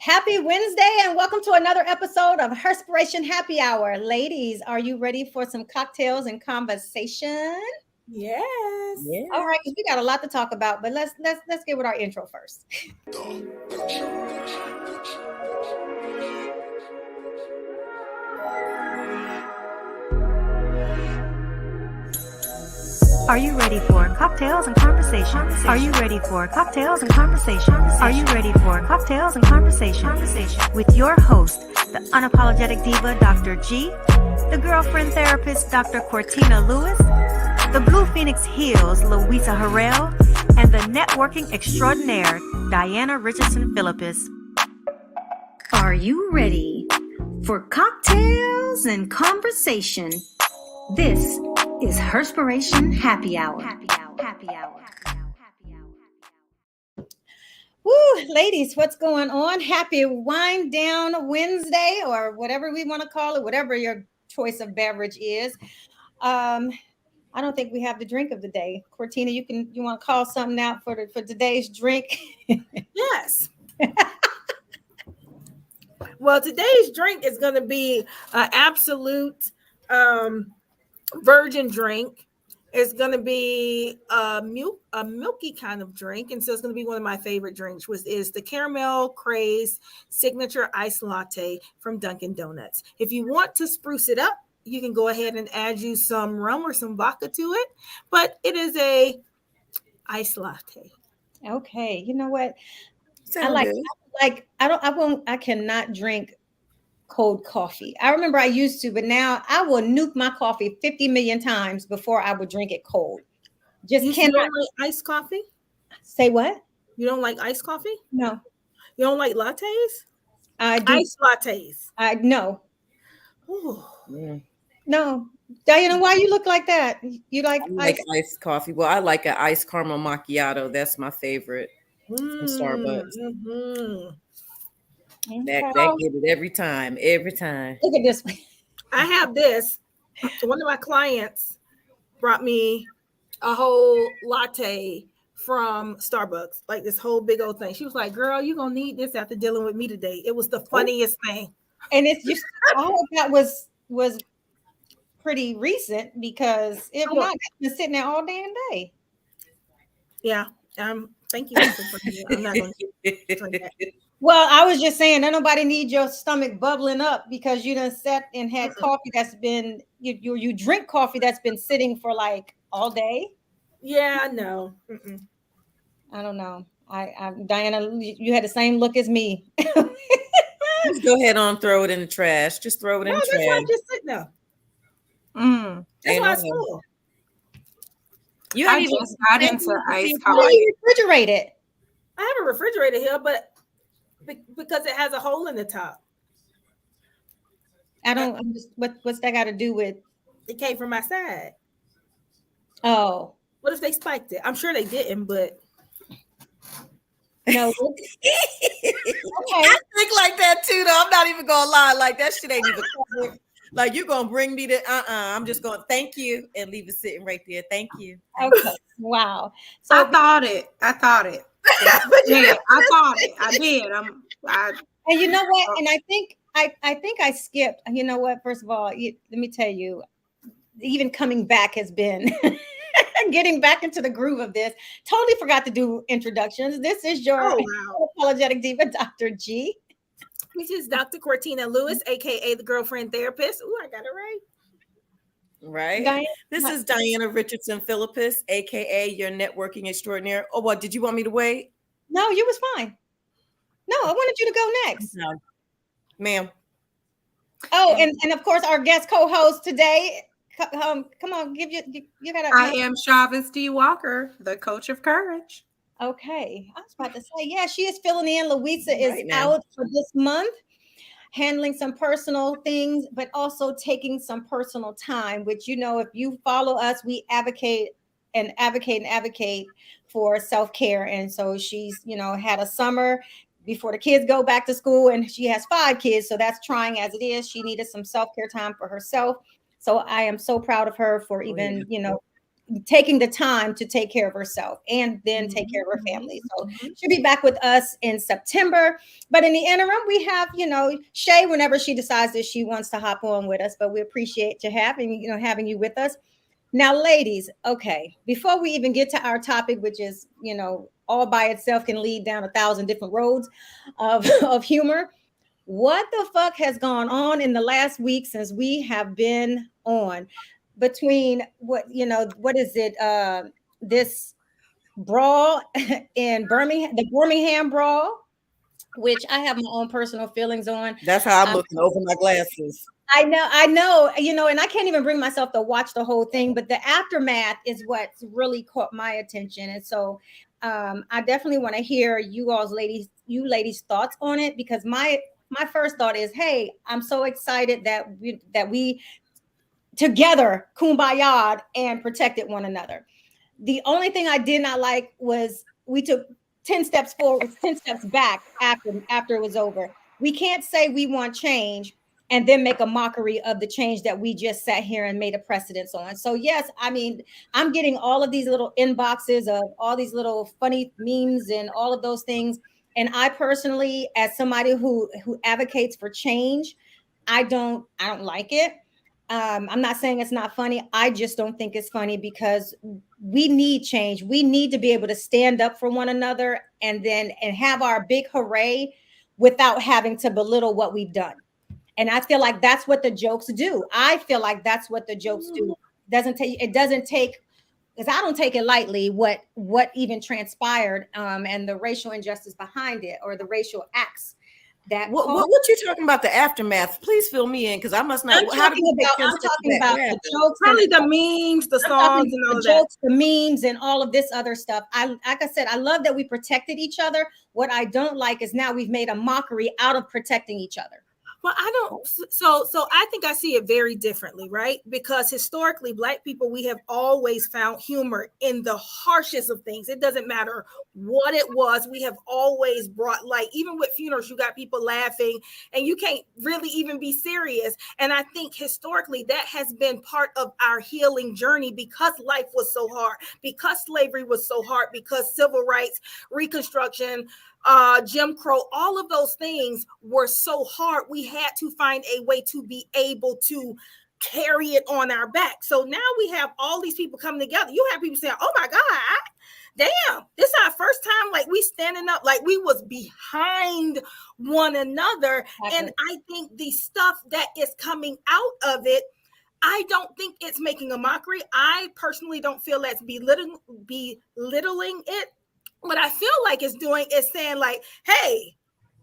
Happy Wednesday and welcome to another episode of Herspiration Happy Hour. Ladies, are you ready for some cocktails and conversation? Yes. All right, because we got a lot to talk about, but let's get with our intro first. Are you ready for cocktails and conversation? Are you ready for cocktails and conversation? Are you ready for cocktails and conversation? With your host, the unapologetic diva, Dr. G, the girlfriend therapist, Dr. Cortina Lewis, the Blue Phoenix Heels, Louisa Harrell, and the networking extraordinaire, Diana Richardson Philippus. Are you ready for cocktails and conversation? This is Herspiration Happy Hour. Woo, ladies, what's going on? Happy Wind Down Wednesday, or whatever we want to call it, whatever your choice of beverage is. I don't think we have the drink of the day. Cortina, you want to call something out for today's drink? Yes. Well, today's drink is going to be an absolute virgin drink. It's going to be a milky kind of drink, and so it's going to be one of my favorite drinks, which is the Caramel Craze Signature Iced Latte from Dunkin' Donuts. If you want to spruce it up, you can go ahead and add you some rum or some vodka to it, but it is a iced latte. Okay, you know what? Sound good. I cannot drink cold coffee. I remember I used to, but now I will nuke my coffee 50 million times before I would drink it cold. Just You cannot. don't like iced coffee? Say what? You don't like iced coffee? No. You don't like lattes? I do. Iced lattes. No. Ooh. Yeah. No. Diana, why you look like that? You like iced coffee. Well, I like an iced caramel macchiato. That's my favorite from Starbucks. Mm-hmm. That get it every time. Look at this. I have this. One of my clients brought me a whole latte from Starbucks, like this whole big old thing. She was like, "Girl, you're gonna need this after dealing with me today." It was the funniest thing. And it's just I hope that was pretty recent, because if not, it's been sitting there all day and day. Yeah. Thank you. I'm not gonna drink that. Well, I was just saying that nobody needs your stomach bubbling up because you done sat and had coffee that's been you drink coffee that's been sitting for like all day. Yeah, no. I don't know. I Diana, you had the same look as me. Just go ahead on, throw it in the trash. Just throw it in the That's trash. why I'm just sitting there. That's why it's cool. I just got into iced How do coffee. you refrigerate it? I have a refrigerator here, but because it has a hole in the top. I don't. I'm just, what's that got to do with? It came from my side. Oh, What if they spiked it? I'm sure they didn't, but no. Okay. I think like that too, though. I'm not even gonna lie. Like that shit ain't even covered. Like you're gonna bring me to I'm just gonna thank you and leave it sitting right there. Thank you. Okay. Wow. So I thought it. Yeah, I thought it. I did. And you know what? And I think I skipped. You know what? First of all, let me tell you, even coming back has been getting back into the groove of this. Totally forgot to do introductions. This is your apologetic diva, Dr. G. This is Dr. Cortina Lewis, aka the girlfriend therapist. Ooh, I got it right. Right. Diana, This is Diana Richardson Philippus, aka your networking extraordinaire. Oh, what? Did you want me to wait? No, you was fine. No, I wanted you to go next. No. Ma'am. Oh, and of course our guest co-host today. Come on, you gotta. I am Chavez D. Walker, the coach of courage. Okay, I was about to say, yeah, she is filling in. Louisa is Right now. out for this month, handling some personal things, but also taking some personal time, which, you know, if you follow us, we advocate for self-care. And so she's, had a summer before the kids go back to school, and she has 5 kids. So that's trying as it is. She needed some self-care time for herself. So I am so proud of her for even, taking the time to take care of herself and then take care of her family. So she'll be back with us in September. But in the interim, we have, Shay, whenever she decides that she wants to hop on with us, but we appreciate you having you with us. Now, ladies, okay, before we even get to our topic, which is, all by itself can lead down 1,000 different roads of humor. What the fuck has gone on in the last week since we have been on? Between what is it? This brawl in Birmingham, the Birmingham brawl, which I have my own personal feelings on. That's how I'm looking over my glasses. I know, and I can't even bring myself to watch the whole thing, but the aftermath is what's really caught my attention. And so I definitely want to hear you ladies' thoughts on it, because my first thought is, hey, I'm so excited that we together kumbaya and protected one another. The only thing I did not like was we took 10 steps forward, 10 steps back after it was over. We can't say we want change and then make a mockery of the change that we just sat here and made a precedence on. So yes, I mean, I'm getting all of these little inboxes of all these little funny memes and all of those things. And I personally, as somebody who advocates for change, I don't like it. I'm not saying it's not funny. I just don't think it's funny, because we need change. We need to be able to stand up for one another and have our big hooray without having to belittle what we've done. And I feel like that's what the jokes do. It doesn't take, because I don't take it lightly, what even transpired and the racial injustice behind it, or the racial acts. What you talking about, the aftermath? Please fill me in, because I must not. I'm talking about the jokes, probably the memes, the songs, and all the jokes, the memes, and all of this other stuff. Like I said, I love that we protected each other. What I don't like is now we've made a mockery out of protecting each other. Well, I don't. So I think I see it very differently, right? Because historically, Black people, we have always found humor in the harshest of things. It doesn't matter what it was. We have always brought light. Even with funerals, you got people laughing, and you can't really even be serious. And I think historically, that has been part of our healing journey, because life was so hard, because slavery was so hard, because civil rights, Reconstruction, Jim Crow, all of those things were so hard. We had to find a way to be able to carry it on our back. So now we have all these people coming together. You have people saying, oh my God, damn, this is our first time, like, we standing up, like we was behind one another. Exactly. And I think the stuff that is coming out of it, I don't think it's making a mockery. I personally don't feel that's belittling it. What I feel like it's doing is saying, like, hey,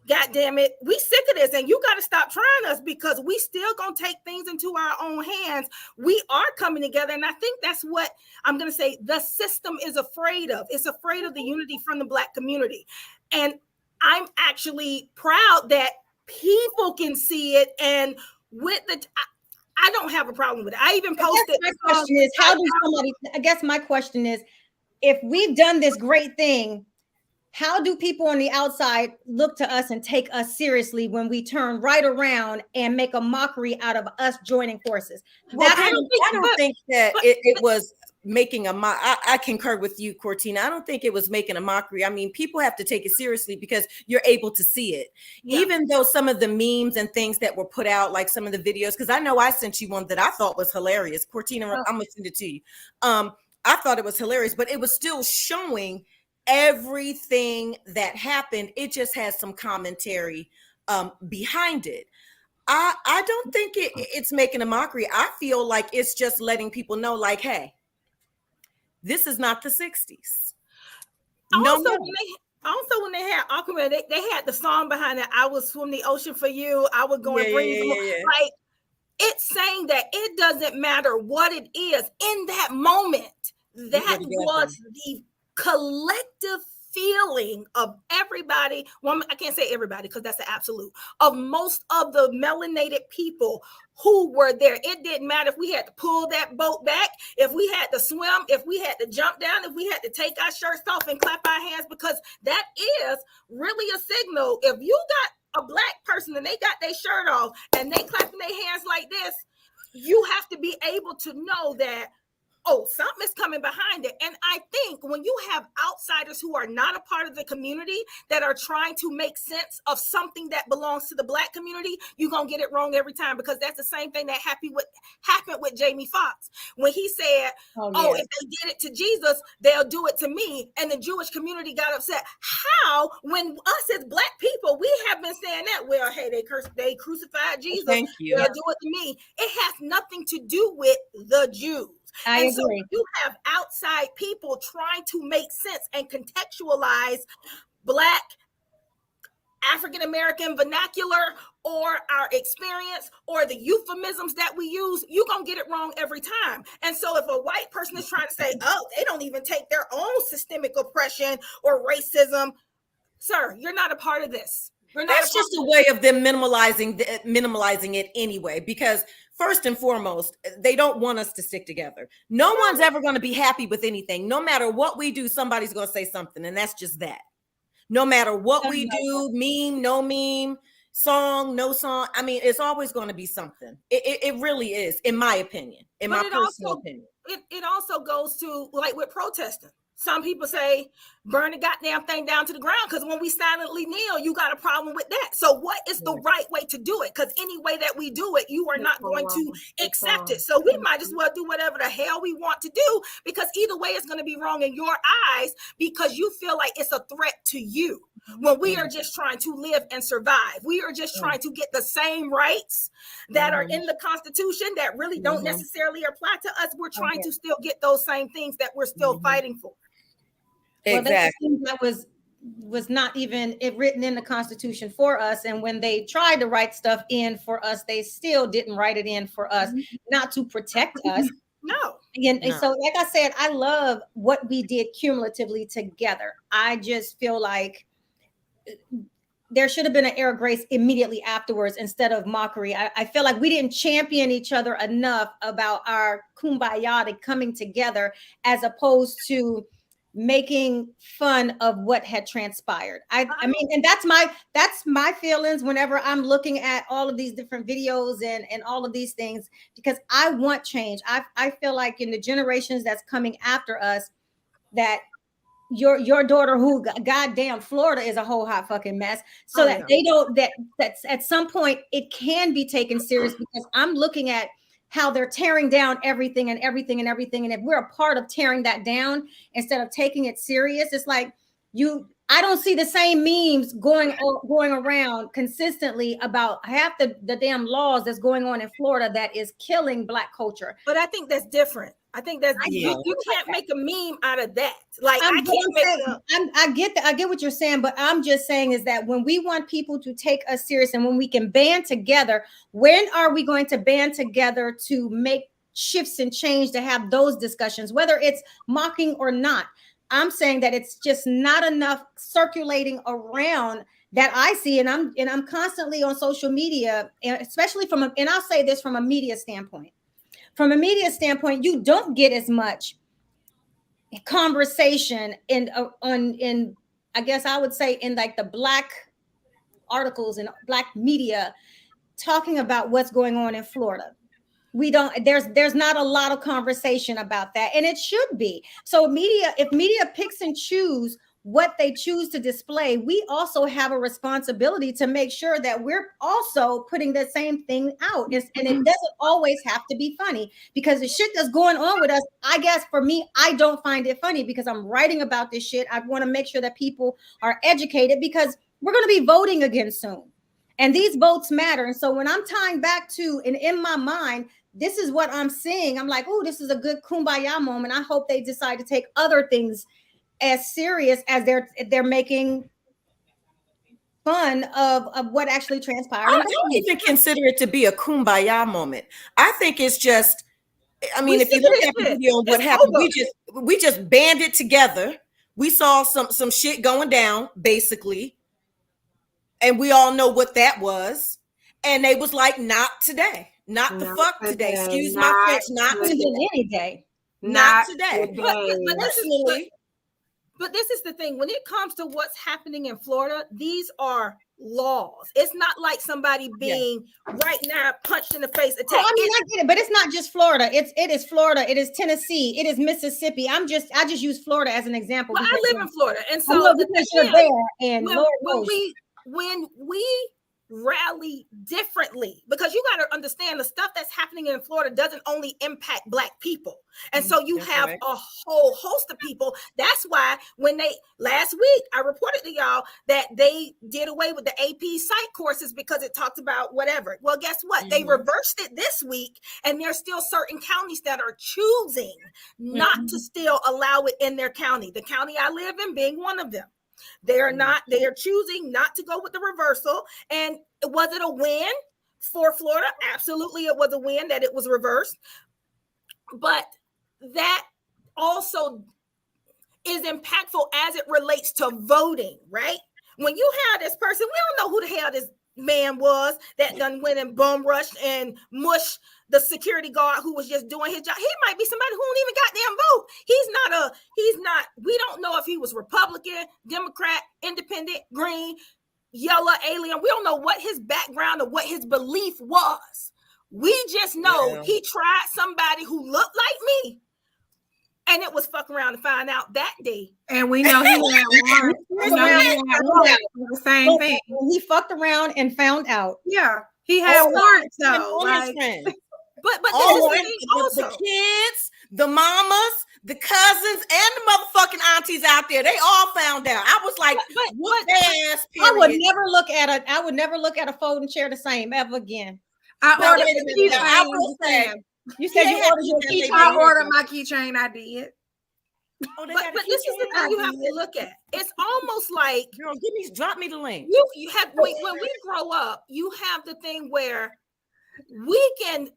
God damn it, we sick of this, and you got to stop trying us, because we still gonna take things into our own hands. We are coming together, and I think that's what I'm gonna say the system is afraid of. It's afraid of the unity from the Black community. And I'm actually proud that people can see it, and with the I don't have a problem with it. I even posted. My question is, how does somebody? I guess my question is, if we've done this great thing, how do people on the outside look to us and take us seriously when we turn right around and make a mockery out of us joining forces? Well, I don't think that it was making a I concur with you, Cortina. I don't think it was making a mockery. I mean, people have to take it seriously because you're able to see it. Yeah. Even though some of the memes and things that were put out, like some of the videos, because I know I sent you one that I thought was hilarious. Cortina, I'm gonna send it to you. I thought it was hilarious, but it was still showing everything that happened. It just has some commentary behind it. I don't think it's making a mockery. I feel like it's just letting people know, like, hey, this is not the 60s. Also, when they had Aquaman, they had the song behind it. I would swim the ocean for you. I would go and bring you. Like, it's saying that it doesn't matter what it is in that moment. That was the collective feeling of everybody. Well, I can't say everybody because that's an absolute. Of most of the melanated people who were there. It didn't matter if we had to pull that boat back, if we had to swim, if we had to jump down, if we had to take our shirts off and clap our hands, because that is really a signal. If you got a Black person and they got their shirt off and they clapping their hands like this, you have to be able to know that oh, something is coming behind it. And I think when you have outsiders who are not a part of the community that are trying to make sense of something that belongs to the Black community, you're going to get it wrong every time, because that's the same thing that happened with Jamie Foxx when he said, oh, if they did it to Jesus, they'll do it to me. And the Jewish community got upset. How, when us as Black people, we have been saying that, well, hey, they crucified Jesus. Thank you. They'll do it to me. It has nothing to do with the Jews. I agree. So you have outside people trying to make sense and contextualize Black, African-American vernacular or our experience or the euphemisms that we use, you're going to get it wrong every time. And so if a white person is trying to say, oh, they don't even take their own systemic oppression or racism, sir, you're not a part of this. That's just a way of them minimalizing it anyway, because first and foremost, they don't want us to stick together. No one's ever going to be happy with anything. No matter what we do, somebody's going to say something, and that's just that. No matter what we do, meme, no meme, song, no song. I mean, it's always going to be something. It really is, in my opinion, my personal opinion. It also goes to, like, with protesting. Some people say, burn the goddamn thing down to the ground, because when we silently kneel, you got a problem with that. So what is the right way to do it? Because any way that we do it, you are not going to accept it. So we might as well do whatever the hell we want to do, because either way it's going to be wrong in your eyes, because you feel like it's a threat to you. When we are just trying to live and survive, we are just trying to get the same rights that are in the Constitution that really don't necessarily apply to us. We're trying to still get those same things that we're still fighting for. Exactly. Well, that was not even written in the Constitution for us. And when they tried to write stuff in for us, they still didn't write it in for us, not to protect us. No. And so, like I said, I love what we did cumulatively together. I just feel like there should have been an air of grace immediately afterwards instead of mockery. I feel like we didn't champion each other enough about our kumbaya coming together, as opposed to making fun of what had transpired. I mean, and that's my feelings whenever I'm looking at all of these different videos and all of these things, because I want change. I feel like in the generations that's coming after us, that your daughter, who goddamn Florida is a whole hot fucking mess, so that they don't, that's at some point it can be taken serious, because I'm looking at how they're tearing down everything. And if we're a part of tearing that down instead of taking it serious, it's like I don't see the same memes going around consistently about half the damn laws that's going on in Florida that is killing Black culture. But I think that's different. I think that's you can't make a meme out of that. Like, I get what you're saying, but I'm just saying is that when we want people to take us serious and when we can band together, when are we going to band together to make shifts and change, to have those discussions, whether it's mocking or not? I'm saying that it's just not enough circulating around that I see, and I'm constantly on social media, and especially and I'll say this from a media standpoint. From a media standpoint, you don't get as much conversation in I guess I would say in like the Black articles and Black media talking about what's going on in Florida. There's not a lot of conversation about that, and it should be. So if media picks and choose what they choose to display, we also have a responsibility to make sure that we're also putting the same thing out. And it doesn't always have to be funny, because the shit that's going on with us, I guess for me, I don't find it funny because I'm writing about this shit. I want to make sure that people are educated, because we're going to be voting again soon. And these votes matter. And so when I'm tying back to, and in my mind, this is what I'm seeing, I'm like, oh, this is a good kumbaya moment. I hope they decide to take other things as serious as they're making fun of what actually transpired. I don't even consider it to be a kumbaya moment. I think it's just, I mean, if you look at the video of what happened, we just banded together. We saw some shit going down, basically, and we all know what that was. And they was like, not today, not the fuck today. Excuse my French, not today. Any day, not today. But But this is the thing. When it comes to what's happening in Florida, these are laws. It's not like somebody being right now punched in the face. I get it, but it's not just Florida. It is Florida. It is Tennessee. It is Mississippi. I just use Florida as an example. Well, I live in Florida, and so you're there. And when we rally differently, because you got to understand the stuff that's happening in Florida doesn't only impact Black people, and so you have a whole host of people. That's why when last week I reported to y'all that they did away with the AP psych courses because it talked about whatever. Well, guess what? They reversed it this week, and there's still certain counties that are choosing not to still allow it in their county. The county I live in being one of them. They are choosing not to go with the reversal. And was it a win for Florida? Absolutely, it was a win that it was reversed. But that also is impactful as it relates to voting, right? When you have this person, we don't know who the hell this man was that done went and bum rushed and mushed the security guard who was just doing his job. He might be somebody who don't even goddamn vote. We don't know if he was Republican, Democrat, Independent, Green, Yellow, Alien. We don't know what his background or what his belief was. We just know he tried somebody who looked like me. And it was fuck around to find out that day. And we know he had one. The same thing. He fucked around and found out. Yeah, he had warrants though. But the kids, the mamas, the cousins, and the motherfucking aunties out there, they all found out. I was like, what ass period. I would never look at a folding chair the same ever again. I will say. You said you ordered your keychain. I ordered my keychain. I did. But this is the thing you have to look at. It's almost like, girl, drop me the link. You have when we grow up, you have the thing where we can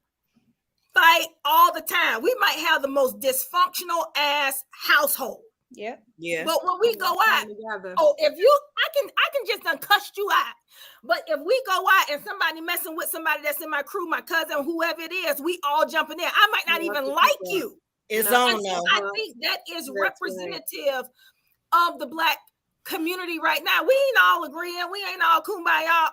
fight all the time. We might have the most dysfunctional ass household. Yeah. But when we go out, I can just done cuss you out. But if we go out and somebody messing with somebody that's in my crew, my cousin, whoever it is, we all jumping in. I might not even like you. It's on though. I think that is representative of the Black community right now. We ain't all agreeing. We ain't all kumbaya.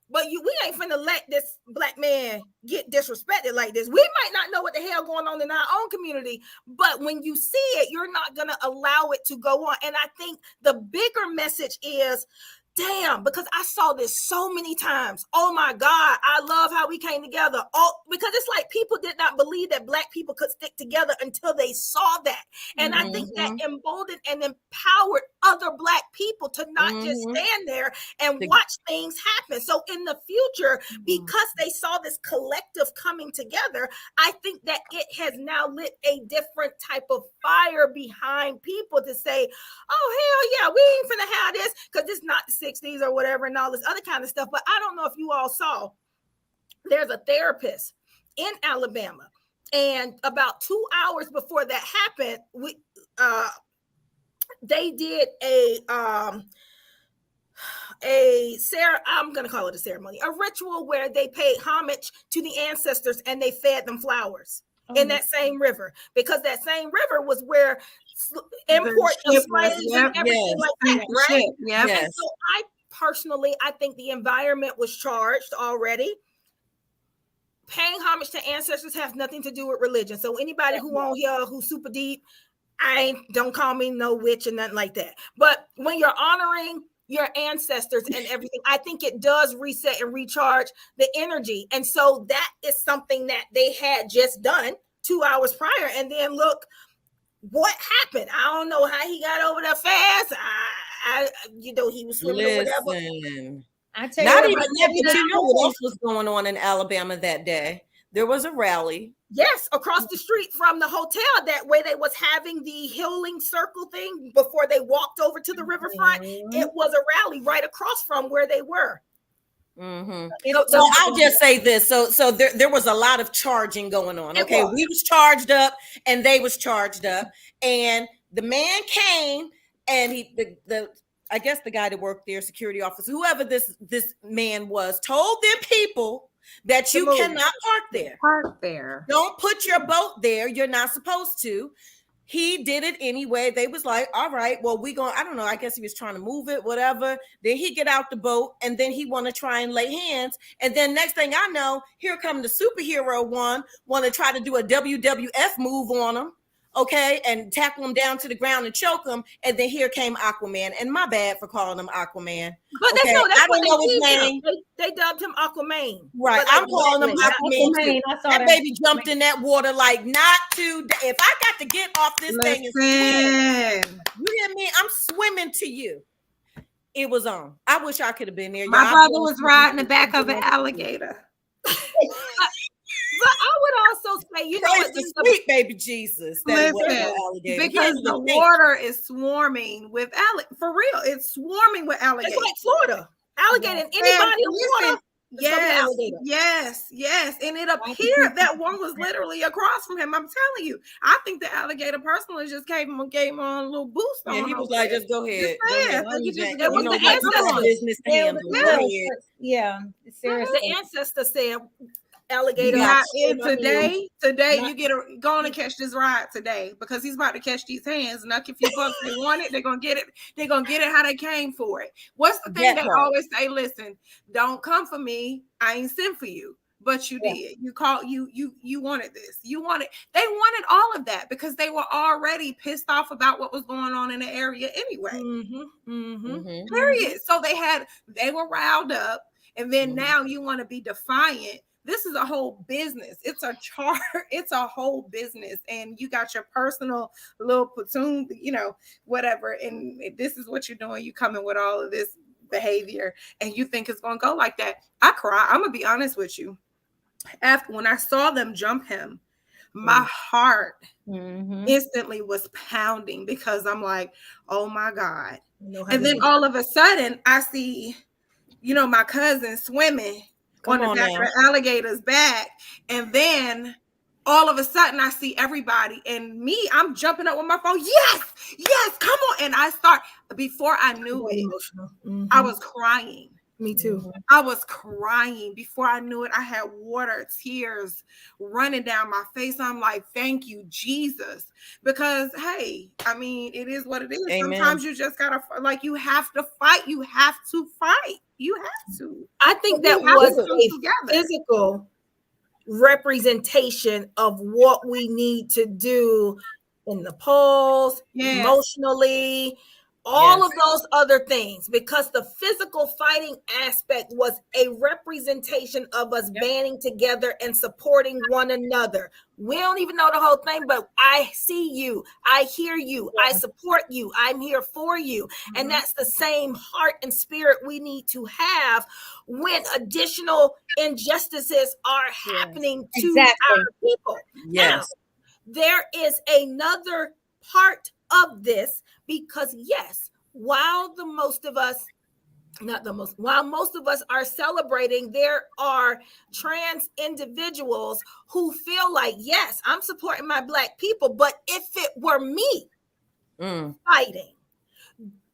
But we ain't finna let this Black man get disrespected like this. We might not know what the hell going on in our own community, but when you see it, you're not gonna allow it to go on. And I think the bigger message is, damn, because I saw this so many times. Oh my God, I love how we came together. Because it's like people did not believe that Black people could stick together until they saw that. And I think that emboldened and empowered other Black people to not just stand there and watch things happen. So in the future, because they saw this collective coming together, I think that it has now lit a different type of fire behind people to say, oh, hell yeah, we ain't finna have this because it's not the 60s or whatever and all this other kind of stuff. But I don't know if you all saw, there's a therapist in Alabama, and about 2 hours before that happened, they did I'm going to call it a ceremony, a ritual where they paid homage to the ancestors and they fed them flowers in that same river, because that same river was where import of slaves and everything like that, right? Yes. And so I think the environment was charged already. Paying homage to ancestors has nothing to do with religion. So anybody who on here who's super deep, don't call me no witch and nothing like that. But when you're honoring your ancestors and everything, I think it does reset and recharge the energy. And so that is something that they had just done 2 hours prior. And then look what happened. I don't know how he got over there fast. He was swimming or whatever. I tell not you, even that, but you know what else was going on in Alabama that day? There was a rally. Yes, across the street from the hotel, that way they was having the healing circle thing before they walked over to the riverfront. It was a rally right across from where they were. So I'll just say this. So there was a lot of charging going on. Okay, we was charged up and they was charged up. And the man came and I guess the guy that worked there, security officer, whoever this man was, told them people that you cannot park there. Park there. Don't put your boat there. You're not supposed to. He did it anyway. They was like, all right, well, I don't know, I guess he was trying to move it, whatever. Then he get out the boat and then he want to try and lay hands. And then next thing I know, here come the superhero one, want to try to do a WWF move on him. Okay, and tackle him down to the ground and choke him. And then here came Aquaman. And my bad for calling him Aquaman. But okay? that's I don't know his name. They dubbed him Aquaman. Right, I'm calling him Aquaman. That baby jumped in that water like not to. If I got to get off this thing and swim, you hear me? I'm swimming to you. It was on. I wish I could have been there. My brother was riding the back of an alligator. But I would also say, you know what, sweet baby Jesus. Listen, because the water is swarming with for real. It's swarming with alligators. It's like Florida. Alligator, anybody in water. Yes. And it appeared that one was literally across from him. I'm telling you, I think the alligator personally just gave him a little boost on him. He was like, just go ahead. It was the ancestors. Yeah, seriously. The ancestors said, alligator. Today you get going to catch this ride today because he's about to catch these hands. Now, if you folks they want it, they're gonna get it. They're gonna get it how they came for it. What's the thing they always say? Listen, don't come for me. I ain't sent for you, but you did. You wanted this. You wanted. They wanted all of that because they were already pissed off about what was going on in the area anyway. Period. So they were riled up, and then now you want to be defiant. This is a whole business. It's a charter. It's a whole business. And you got your personal little platoon, whatever. And this is what you're doing. You coming with all of this behavior and you think it's going to go like that. I cry. I'm going to be honest with you. When I saw them jump him, my heart instantly was pounding because I'm like, oh my God. And then all of a sudden I see, my cousin swimming on the back of the alligator's back, and then all of a sudden I see everybody and me, I'm jumping up with my phone. Yes, come on. And I start, before I knew it, I was crying. Me too. I was crying. Before I knew it, I had water, tears running down my face. I'm like, thank you, Jesus. Because, hey, I mean, it is what it is. Amen. Sometimes you just got to, you have to fight. You have to fight. You have to. I think that was a physical representation of what we need to do in the polls, emotionally, all of those other things, because the physical fighting aspect was a representation of us banding together and supporting one another. We don't even know the whole thing, but I see you, I hear you, I support you, I'm here for you. And that's the same heart and spirit we need to have when additional injustices are happening to our people. Now, there is another part of this, because while most of us are celebrating, there are trans individuals who feel like, yes, I'm supporting my Black people, but if it were me fighting,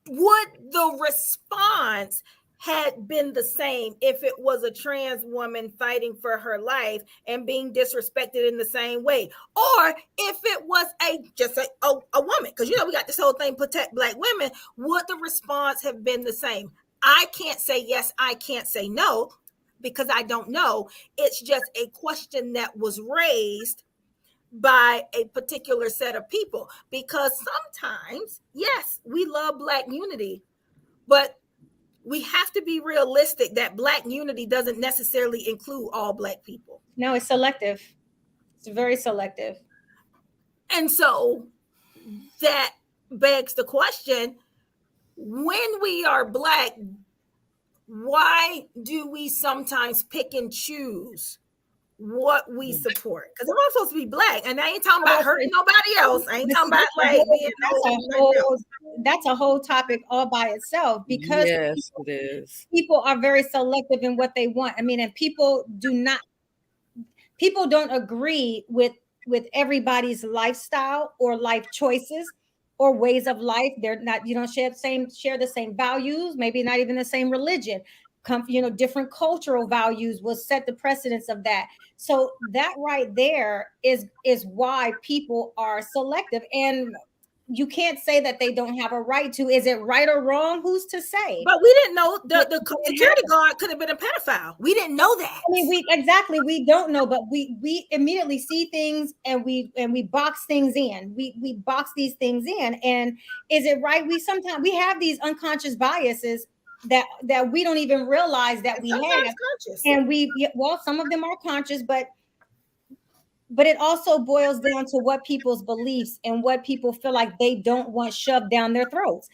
would the response had been the same if it was a trans woman fighting for her life and being disrespected in the same way? Or if it was a woman, because we got this whole thing, protect Black women, would the response have been the same? I can't say yes, I can't say no, because I don't know. It's just a question that was raised by a particular set of people, because sometimes, yes, we love Black unity, but we have to be realistic that Black unity doesn't necessarily include all Black people. No, it's selective. It's very selective. And so that begs the question, when we are Black, why do we sometimes pick and choose what we support? Because I'm supposed to be Black, and I ain't talking about hurting nobody else. I ain't talking about that's a whole topic all by itself, because it is. People are very selective in what they want. I mean, and people don't agree with everybody's lifestyle or life choices or ways of life. They're not, share the same values, maybe not even the same religion. different cultural values will set the precedence of that. So that right there is why people are selective, and you can't say that they don't have a right to. Is it right or wrong? Who's to say? But we didn't know the security guard could have been a pedophile. We didn't know that. I mean, we don't know, but we immediately see things and we box things in. We box these things in. And is it right? Sometimes we have these unconscious biases that we don't even realize that we have. Conscious. And some of them are conscious, but it also boils down to what people's beliefs and what people feel like they don't want shoved down their throats.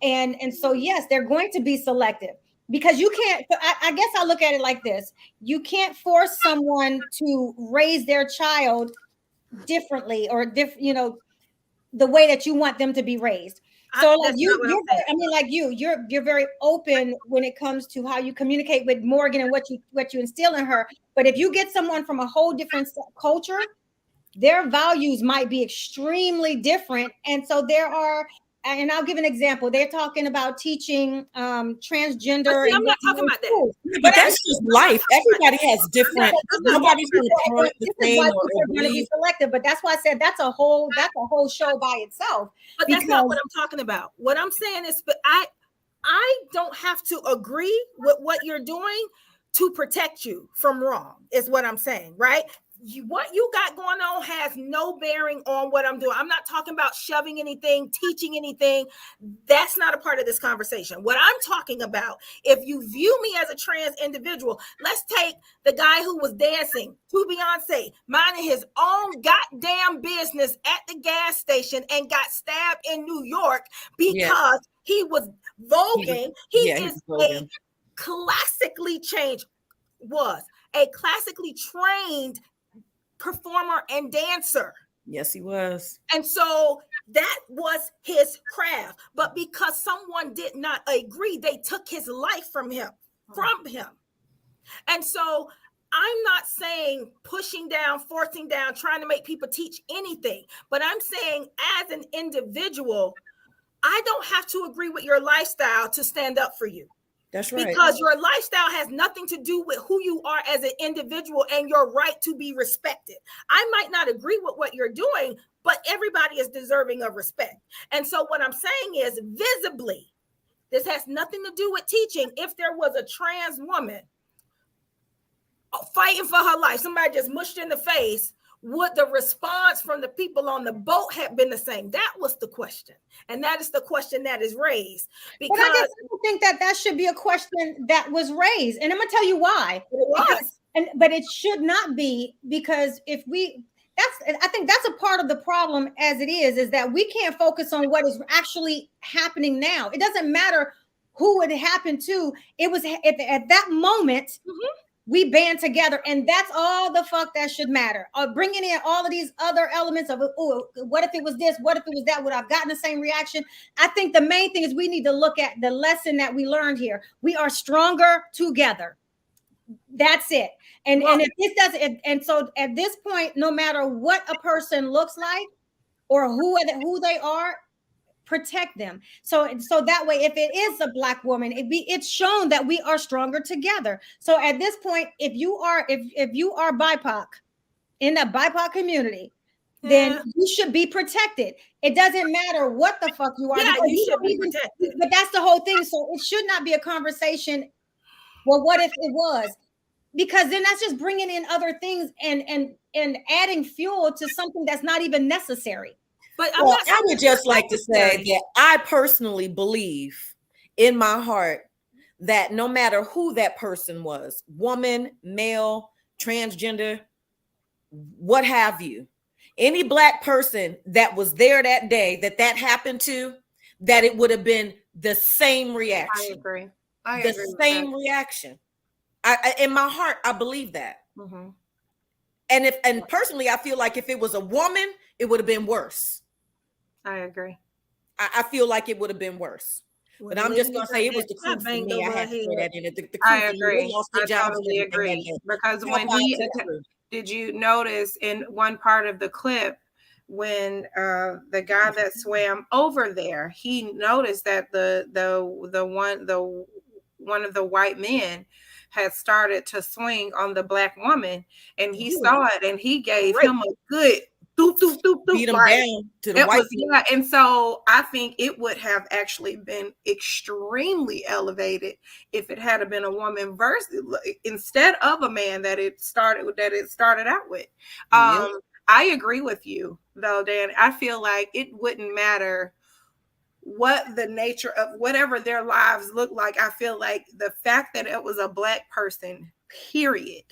And so, yes, they're going to be selective, because you can't, I guess I look at it like this. You can't force someone to raise their child differently or the way that you want them to be raised. So like you're very open when it comes to how you communicate with Morgan and what you instill in her. But if you get someone from a whole different culture, their values might be extremely different. And so and I'll give an example. They're talking about teaching transgender. I'm not talking about that. But that's just life. Everybody has different. Nobody's going to the same or going to be selective. But that's why I said that's a whole show by itself. But that's not what I'm talking about. What I'm saying is, but I don't have to agree with what you're doing to protect you from wrong. Is what I'm saying, right? What you got going on has no bearing on what I'm doing. I'm not talking about shoving anything, teaching anything. That's not a part of this conversation. What I'm talking about, if you view me as a trans individual, let's take the guy who was dancing to Beyonce, minding his own goddamn business at the gas station and got stabbed in New York because he was voguing. He is a classically trained performer and dancer. Yes, he was. And so that was his craft. But because someone did not agree, they took his life from him. And so I'm not saying pushing down, forcing down, trying to make people teach anything. But I'm saying as an individual, I don't have to agree with your lifestyle to stand up for you. That's right. Because your lifestyle has nothing to do with who you are as an individual and your right to be respected. I might not agree with what you're doing, but everybody is deserving of respect. And so what I'm saying is, visibly, this has nothing to do with teaching. If there was a trans woman fighting for her life, somebody just mushed in the face, would the response from the people on the boat have been the same? That was the question. And that is the question that is raised. Because but I don't think that should be a question that was raised. And I'm going to tell you why. It was. But it should not be, because I think that's a part of the problem as it is that we can't focus on what is actually happening now. It doesn't matter who it happened to. It was at that moment, we band together, and that's all the fuck that should matter. Bringing in all of these other elements of, what if it was this? What if it was that? Would I've gotten the same reaction? I think the main thing is we need to look at the lesson that we learned here. We are stronger together. That's it. And if this doesn't, and so at this point, no matter what a person looks like or who they are, protect them. So that way, if it is a Black woman, it's shown that we are stronger together. So at this point, if you are BIPOC in the BIPOC community, then you should be protected. It doesn't matter what the fuck you are. Yeah, you should be protected. But that's the whole thing. So it should not be a conversation. Well, what if it was? Because then that's just bringing in other things and adding fuel to something that's not even necessary. But I would just like to say that I personally believe in my heart that no matter who that person was, woman, male, transgender, what have you, any Black person that was there that day that happened to, that it would have been the same reaction. I agree. The same reaction. In my heart, I believe that. Mm-hmm. And personally, I feel like if it was a woman, it would have been worse. I agree. I feel like it would have been worse. But I'm just going to say it was the crew for me. I had to throw that in it. I agree. I totally agree. Because did you notice in one part of the clip when the guy that swam over there, he noticed that the one of the white men had started to swing on the black woman, and he saw it, and he gave him a good doop, doop, doop, doop, beat him down to the white people. Yeah, and so I think it would have actually been extremely elevated if it had been a woman versus instead of a man that it started out with. I agree with you though, Dan. I feel like it wouldn't matter what the nature of whatever their lives look like. I feel like the fact that it was a black person, period,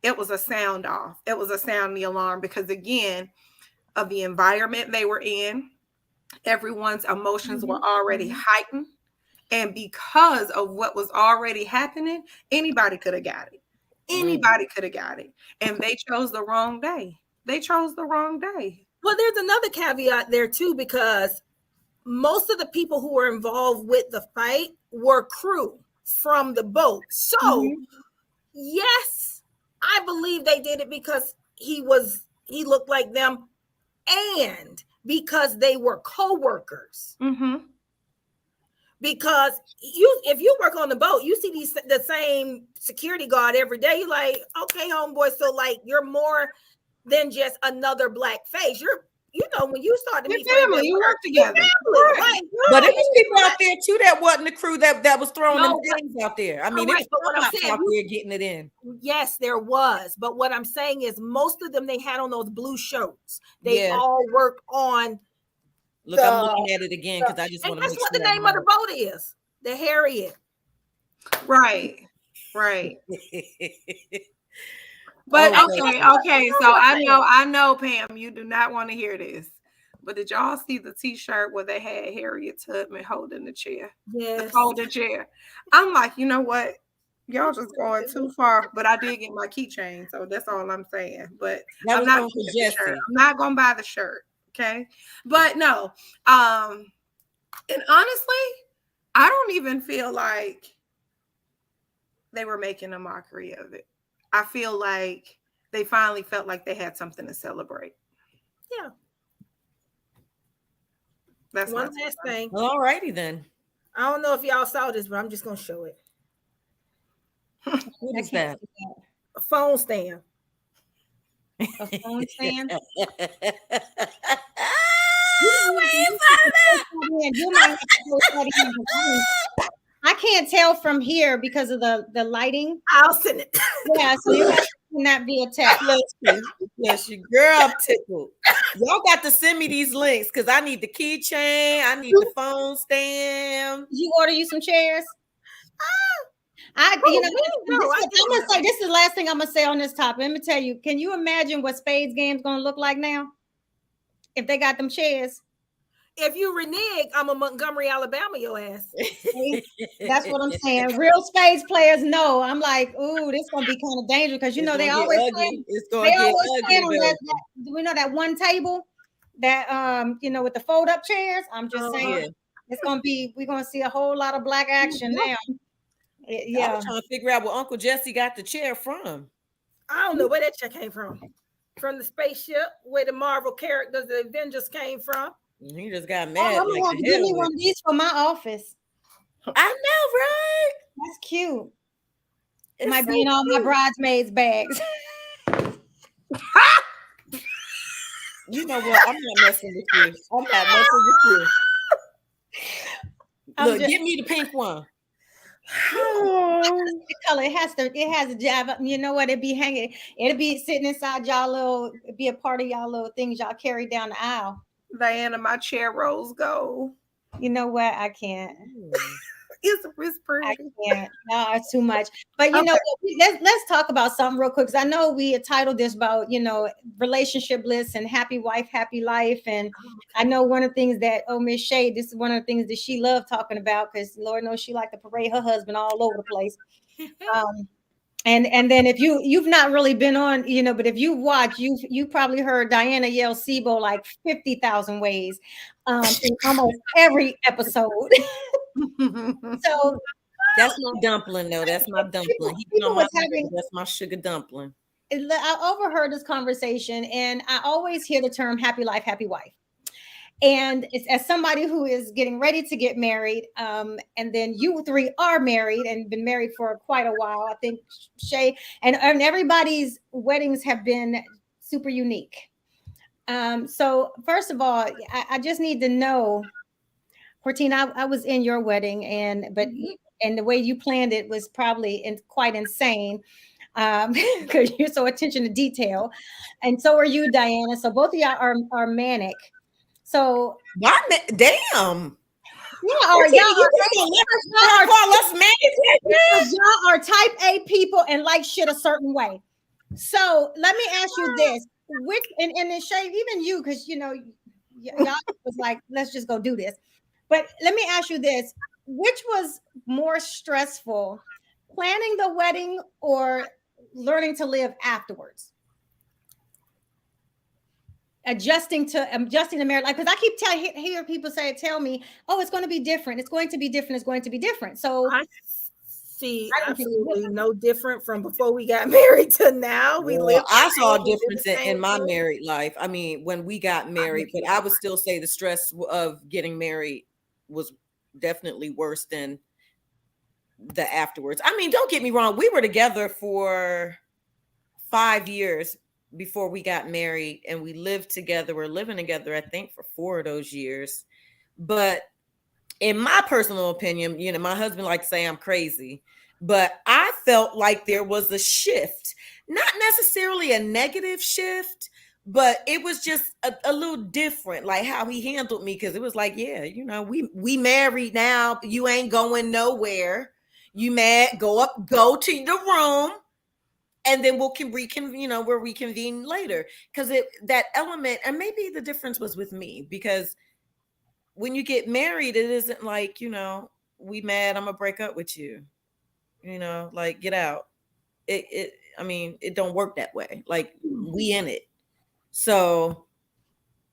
it was a sound off. It was a sound the alarm, because again, of the environment they were in, everyone's emotions were already heightened. And because of what was already happening, anybody could have got it. Anybody could have got it. And they chose the wrong day. They chose the wrong day. Well, there's another caveat there too, because most of the people who were involved with the fight were crew from the boat. So yes, I believe they did it because he looked like them, and because they were co-workers. Because if you work on the boat, you see the same security guard every day. You're like, okay, homeboy, so like you're more than just another black face. When you start to meet family, you work together. Right. But there was people out there too that wasn't the crew that was throwing them things out there. I mean, right, but what I'm saying, out there getting it in. Yes, there was. But what I'm saying is most of them, they had on those blue shirts. They all worked on. Look, I'm looking at it again because I just want to make sure. That's what the name of the boat is. The Harriet. Right. But okay. So I know, Pam, you do not want to hear this. But did y'all see the T-shirt where they had Harriet Tubman holding the chair? Yes. The folding chair. I'm like, you know what? Y'all just going too far. But I did get my keychain, so that's all I'm saying. But I'm not going to buy the shirt. Okay. But no. And honestly, I don't even feel like they were making a mockery of it. I feel like they finally felt like they had something to celebrate. Yeah. That's one last thing. All righty then. I don't know if y'all saw this, but I'm just gonna show it. What is that? A phone stand. A phone stand. I can't tell from here because of the lighting. I'll send it. Yeah, so you cannot be attacked. Yes, your girl tickled. Y'all got to send me these links because I need the keychain. I need the phone stand. You order you some chairs? I'm gonna say this is the last thing I'm gonna say on this topic. Let me tell you, can you imagine what Spades game's gonna look like now? If they got them chairs. If you renege, I'm a Montgomery, Alabama, your ass. That's what I'm saying. Real Spades players know. I'm like, ooh, this is gonna be kind of dangerous because they always play. We know that one table that with the fold up chairs. I'm just saying it's gonna be. We're gonna see a whole lot of black action now. Yeah, I'm trying to figure out where Uncle Jesse got the chair from. I don't know where that chair came from. From the spaceship where the Marvel characters, the Avengers, came from. He just got mad. I'm gonna have to give me one of these for my office. I know, right? That's cute. It might be in all my bridesmaids' bags. You know what? I'm not messing with you. I'm not messing with you. Look, give me the pink one. The color it has a jab up. You know what? It'd be hanging. It'll be sitting inside y'all little. It'd be a part of y'all little things y'all carry down the aisle. Diana, my chair rolls go. You know what? I can't. It's whispering. I can't. No, it's too much. But you know, let's talk about something real quick. Because I know we titled this about relationship bliss and happy wife, happy life. And I know one of the things that Miss Shay, this is one of the things that she loved talking about because Lord knows she liked to parade her husband all over the place. And then if you've not really been on, but if you watch, you probably heard Diana yell SIBO like 50,000 ways in almost every episode. So that's my dumpling, though. That's my dumpling. That's my sugar dumpling. I overheard this conversation, and I always hear the term "happy life, happy wife." And it's as somebody who is getting ready to get married, and then you three are married and been married for quite a while. I think Shay and everybody's weddings have been super unique. So first of all, I just need to know, Cortina, I was in your wedding, and the way you planned it was probably quite insane, because you're so attention to detail, and so are you, Diana. So both of y'all are manic. So damn. Y'all are type A people and like shit a certain way. So let me ask you this: which and then Shay, even you, because you know y'all was like, let's just go do this. But let me ask you this: which was more stressful, planning the wedding or learning to live afterwards? Adjusting to marriage, like, because I keep hear people tell me, oh, it's going to be different. It's going to be different. It's going to be different. So I see absolutely no different from before we got married to now. I saw a difference in my married life. I mean, when we got married, but I would still say the stress of getting married was definitely worse than the afterwards. I mean, don't get me wrong. We were together for 5 years before we got married, and we lived together. We're living together, I think, for 4 of those years. But in my personal opinion, you know, my husband likes to say I'm crazy, but I felt like there was a shift, not necessarily a negative shift, but it was just a little different, like how he handled me. Because it was like, yeah, you know, we married now. You ain't going nowhere. You mad? Go to the room. And then we'll reconvene later. Because that element, and maybe the difference was with me, because when you get married, it isn't like, you know, we mad, I'm gonna break up with you. You know, like, get out. It don't work that way. Like, we in it. So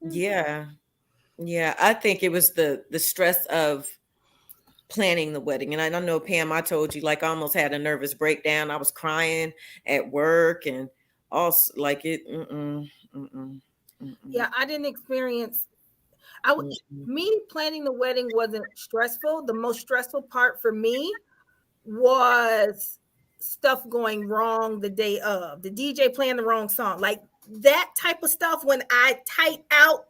yeah. I think it was the stress of planning the wedding. And I don't know, Pam, I told you, like, I almost had a nervous breakdown. I was crying at work and also like it. Yeah, I didn't experience. Me planning the wedding wasn't stressful. The most stressful part for me was stuff going wrong the day of, the DJ playing the wrong song, like that type of stuff. When I type out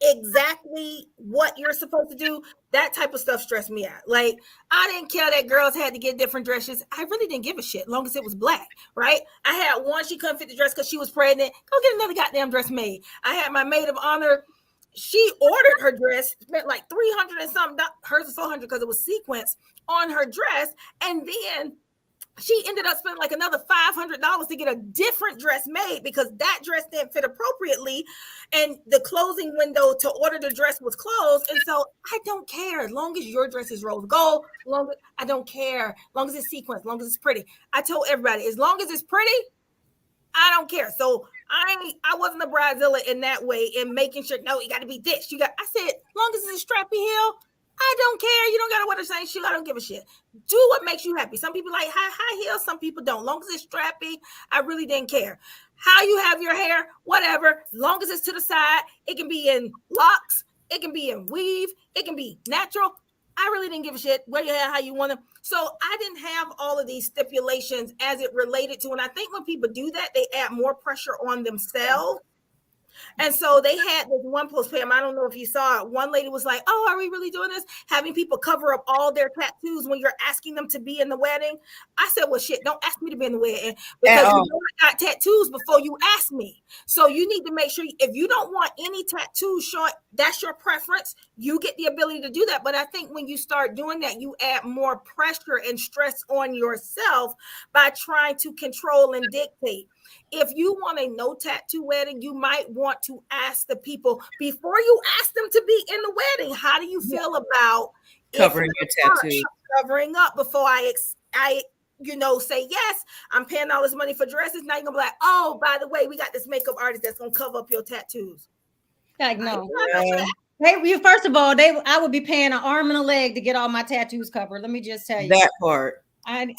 exactly what you're supposed to do, that type of stuff stressed me out. Like, I didn't care that girls had to get different dresses. I really didn't give a shit, long as it was black, right? I had one, she couldn't fit the dress because she was pregnant. Go get another goddamn dress made. I had my maid of honor, she ordered her dress, spent like $300 and something, hers was $400 because it was sequence on her dress, and then she ended up spending like another $500 to get a different dress made because that dress didn't fit appropriately, and the closing window to order the dress was closed. And so I don't care, as long as your dress is rose gold, I don't care, as long as it's sequins, as long as it's pretty. I told everybody, as long as it's pretty, I don't care. So I wasn't a bridezilla in that way, in making sure, no, you got to be this. I said, as long as it's a strappy heel, I don't care. You don't got to wear the same shoe. I don't give a shit. Do what makes you happy. Some people like high heels. Some people don't. Long as it's strappy, I really didn't care. How you have your hair, whatever. As long as it's to the side, it can be in locks. It can be in weave. It can be natural. I really didn't give a shit. Wear your hair how you want to. So I didn't have all of these stipulations as it related to. And I think when people do that, they add more pressure on themselves. And so they had this one post, Pam, I don't know if you saw it. One lady was like, oh, are we really doing this? Having people cover up all their tattoos when you're asking them to be in the wedding. I said, well, shit, don't ask me to be in the wedding because you know I got tattoos before you ask me. So you need to make sure, if you don't want any tattoos showing, that's your preference. You get the ability to do that. But I think when you start doing that, you add more pressure and stress on yourself by trying to control and dictate. If you want a no tattoo wedding, you might want to ask the people before you ask them to be in the wedding, how do you feel about covering your tattoo? Covering up before I say, yes, I'm paying all this money for dresses. Now you're going to be like, oh, by the way, we got this makeup artist that's going to cover up your tattoos. Like, no. First of all, I would be paying an arm and a leg to get all my tattoos covered. Let me just tell you. That part. I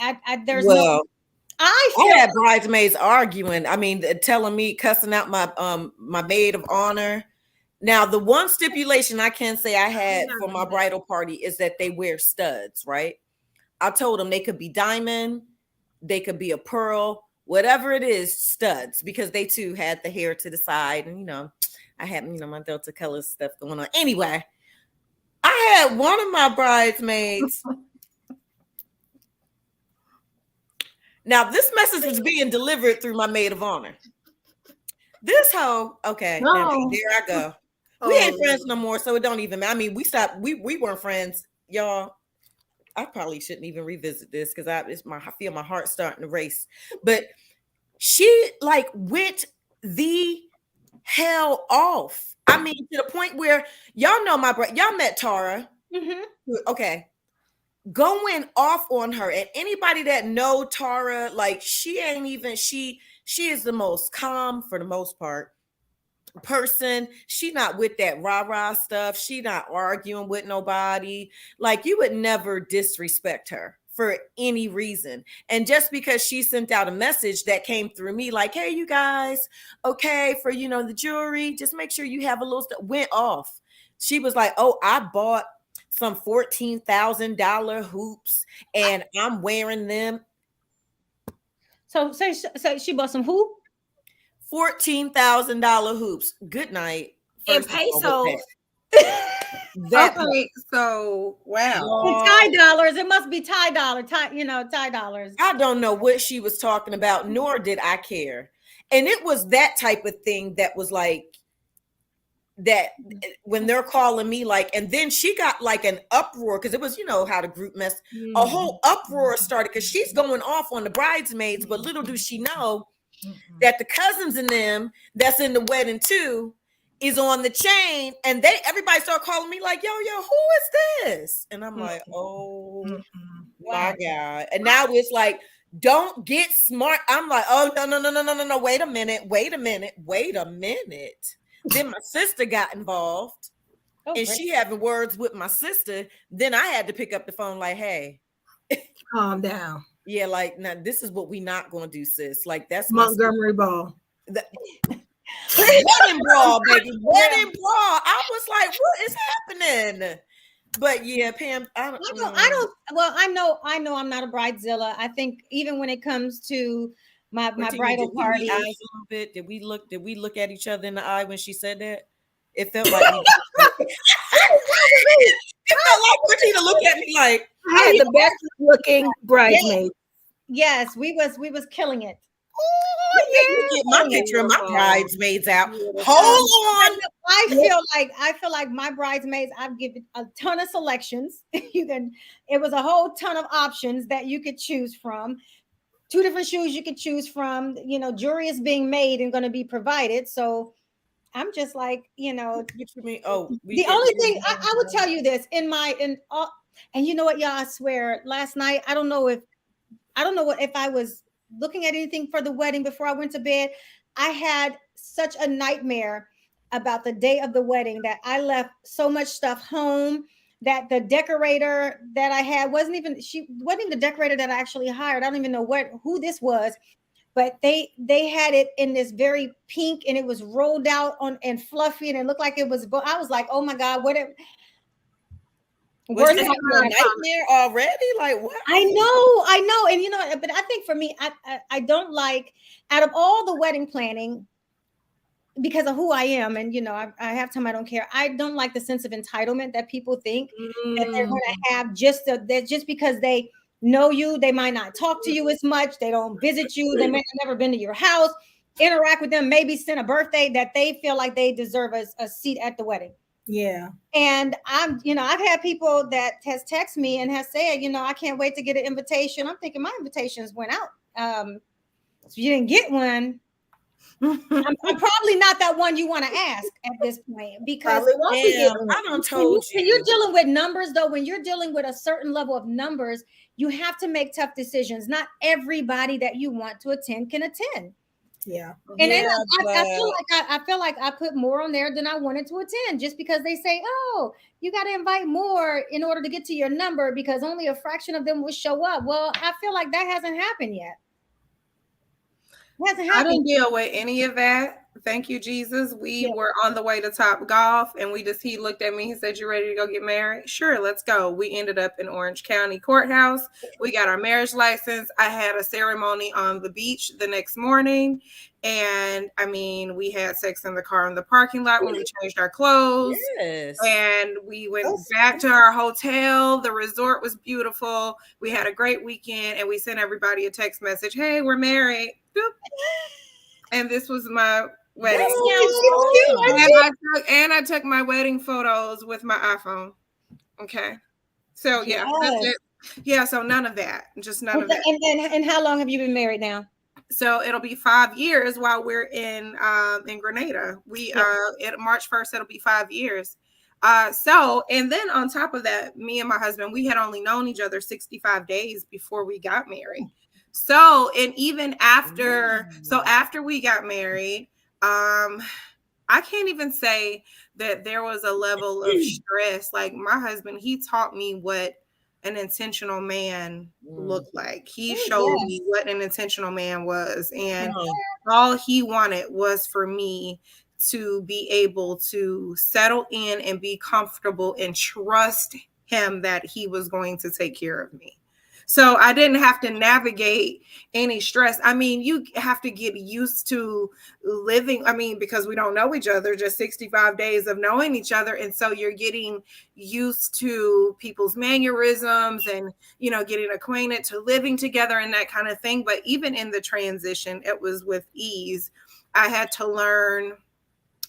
had bridesmaids arguing. I mean, telling me, cussing out my maid of honor, Now, the one stipulation I can say I had for my bridal party is that they wear studs, right? I told them they could be diamond, they could be a pearl, whatever it is, studs, because they too had the hair to the side. And, I had, my Delta color stuff going on. Anyway, I had one of my bridesmaids. Now, this message was being delivered through my maid of honor. This hoe, okay, No. there I go. We ain't friends no more, so it don't even matter. I mean, we stopped. We weren't friends, y'all. I probably shouldn't even revisit this because I feel my heart starting to race. But she like went the hell off. I mean, to the point where y'all know y'all met Tara. Mm-hmm. Okay. Going off on her, and anybody that know Tara, like she is the most calm for the most part person. She not with that rah-rah stuff. She not arguing with nobody. Like you would never disrespect her for any reason. And just because she sent out a message that came through me like, hey, you guys, okay, for the jewelry, just make sure you have a little stuff, went off. She was like, oh, I bought some $14,000 hoops and I'm wearing them. So she bought some who? $14,000 hoops. Good night. In pesos. Okay, so wow. Thai dollars. It must be Thai dollar. Thai dollars. I don't know what she was talking about, nor did I care. And it was that type of thing that was like that when they're calling me like, and then she got like an uproar because it was, how the group mess. A whole uproar started because she's going off on the bridesmaids, but little do she know that the cousins in them that's in the wedding too is on the chain, and everybody started calling me like, yo, who is this? And I'm like, oh my God. And now it's like, don't get smart. I'm like, oh no. Wait a minute. Then my sister got involved and she having words with my sister. Then I had to pick up the phone like, hey, calm down. Yeah, like now this is what we not gonna do, sis. Like that's Montgomery Ball. Wedding brawl, baby. Wedding brawl. I was like, what is happening? But yeah, Pam, I know I'm not a bridezilla. I think even when it comes to my bridal party, a little bit. Did we look at each other in the eye when she said that? It felt like it felt like Cortina looked at me like I had the best looking bridesmaid. Yes, we was killing it. Oh, yeah. Get my picture of my bridesmaids out. Hold on. I feel like my bridesmaids, I've given a ton of selections. It was a whole ton of options that you could choose from. 2 different shoes you could choose from. Jewelry is being made and going to be provided. So I'm just like, What you mean? Oh, the only thing I would tell you this and you know what, y'all, I swear last night, I don't know if I was looking at anything for the wedding before I went to bed. I had such a nightmare about the day of the wedding that I left so much stuff home that the decorator that I had wasn't even the decorator that I actually hired. I don't even know who this was, but they had it in this very pink and it was rolled out and fluffy and it looked like it was. I was like, oh my God, what? Was this a nightmare already? Like what? I know, and but I think for me, I don't like out of all the wedding planning because of who I am, and I have time I don't care. I don't like the sense of entitlement that people think that they're going to have just because they know you, they might not talk to you as much, they don't visit you, they may have never been to your house, interact with them, maybe send a birthday that they feel like they deserve a seat at the wedding. Yeah. And I've had people that has texted me and has said, I can't wait to get an invitation. I'm thinking my invitations went out. So you didn't get one. I'm probably not that one you want to ask at this point because I don't told you. When you're dealing with numbers, though, when you're dealing with a certain level of numbers, you have to make tough decisions. Not everybody that you want to attend can attend. Yeah. And then I feel like I put more on there than I wanted to attend just because they say, oh, you got to invite more in order to get to your number because only a fraction of them will show up. Well, I feel like that hasn't happened yet. I don't deal with any of that. Thank you, Jesus. We were on the way to Top Golf, and he looked at me. He said, "You ready to go get married?" Sure, let's go. We ended up in Orange County Courthouse. We got our marriage license. I had a ceremony on the beach the next morning. And I mean, we had sex in the car in the parking lot when we changed our clothes. Yes. And we went back to our hotel. The resort was beautiful. We had a great weekend, and we sent everybody a text message. Hey, we're married. Boop. And this was my wedding. And I took my wedding photos with my iPhone. Okay. So yeah, that's it. Yeah, so none of that. Just none of that. And how long have you been married now? So it'll be 5 years while we're in Grenada. We at March 1st, it'll be 5 years. And then on top of that, me and my husband, we had only known each other 65 days before we got married. So, and even after we got married, I can't even say that there was a level of stress. Like my husband, he taught me what an intentional man looked like. He showed me what an intentional man was. And all he wanted was for me to be able to settle in and be comfortable and trust him that he was going to take care of me. So I didn't have to navigate any stress. I mean, you have to get used to living. I mean, because we don't know each other, just 65 days of knowing each other. And so you're getting used to people's mannerisms and, getting acquainted to living together and that kind of thing. But even in the transition, it was with ease. I had to learn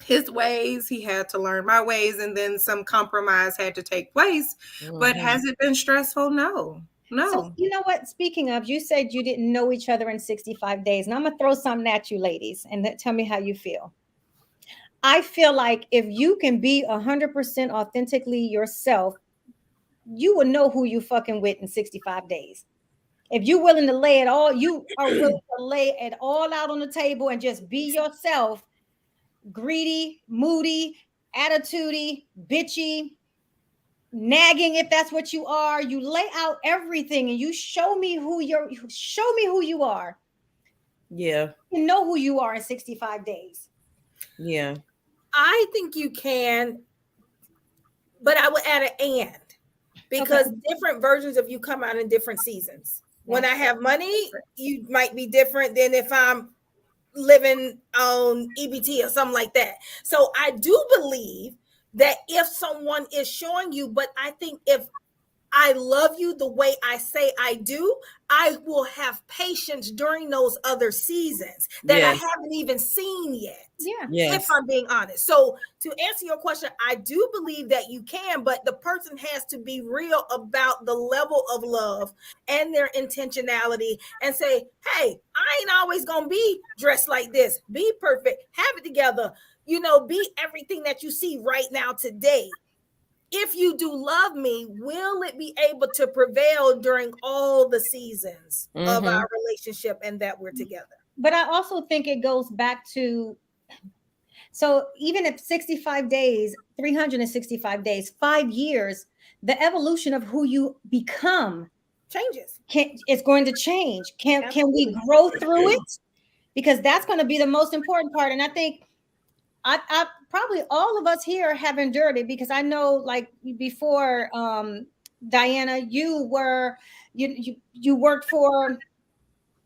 his ways. He had to learn my ways. And then some compromise had to take place. Mm-hmm. But has it been stressful? No. So you know what? Speaking of, you said you didn't know each other in 65 days. And I'm going to throw something at you, ladies, and tell me how you feel. I feel like if you can be 100% authentically yourself, you will know who you fucking with in 65 days. If you're willing to lay it all, you are willing to lay it all out on the table and just be yourself, greedy, moody, attitudey, bitchy, nagging, if that's what you are. You lay out everything and you show me who you are. Yeah. You know who you are in 65 days. Yeah. I think you can, but I would add an and, because different versions of you come out in different seasons. When I have money, you might be different than if I'm living on EBT or something like that. So I do believe that if someone is showing you, but I think if I love you the way I say I do, I will have patience during those other seasons that I haven't even seen yet. Yeah. If I'm being honest. So to answer your question, I do believe that you can, but the person has to be real about the level of love and their intentionality and say, hey, I ain't always going to be dressed like this. Be perfect. Have it together. Be everything that you see right now today. If you do love me, will it be able to prevail during all the seasons of our relationship and that we're together? But I also think it goes back to, so even if 65 days, 365 days, 5 years, the evolution of who you become changes. It's going to change. Can we grow through it? Because that's going to be the most important part. And I think I probably all of us here have endured it, because I know, like before, Diana, you worked for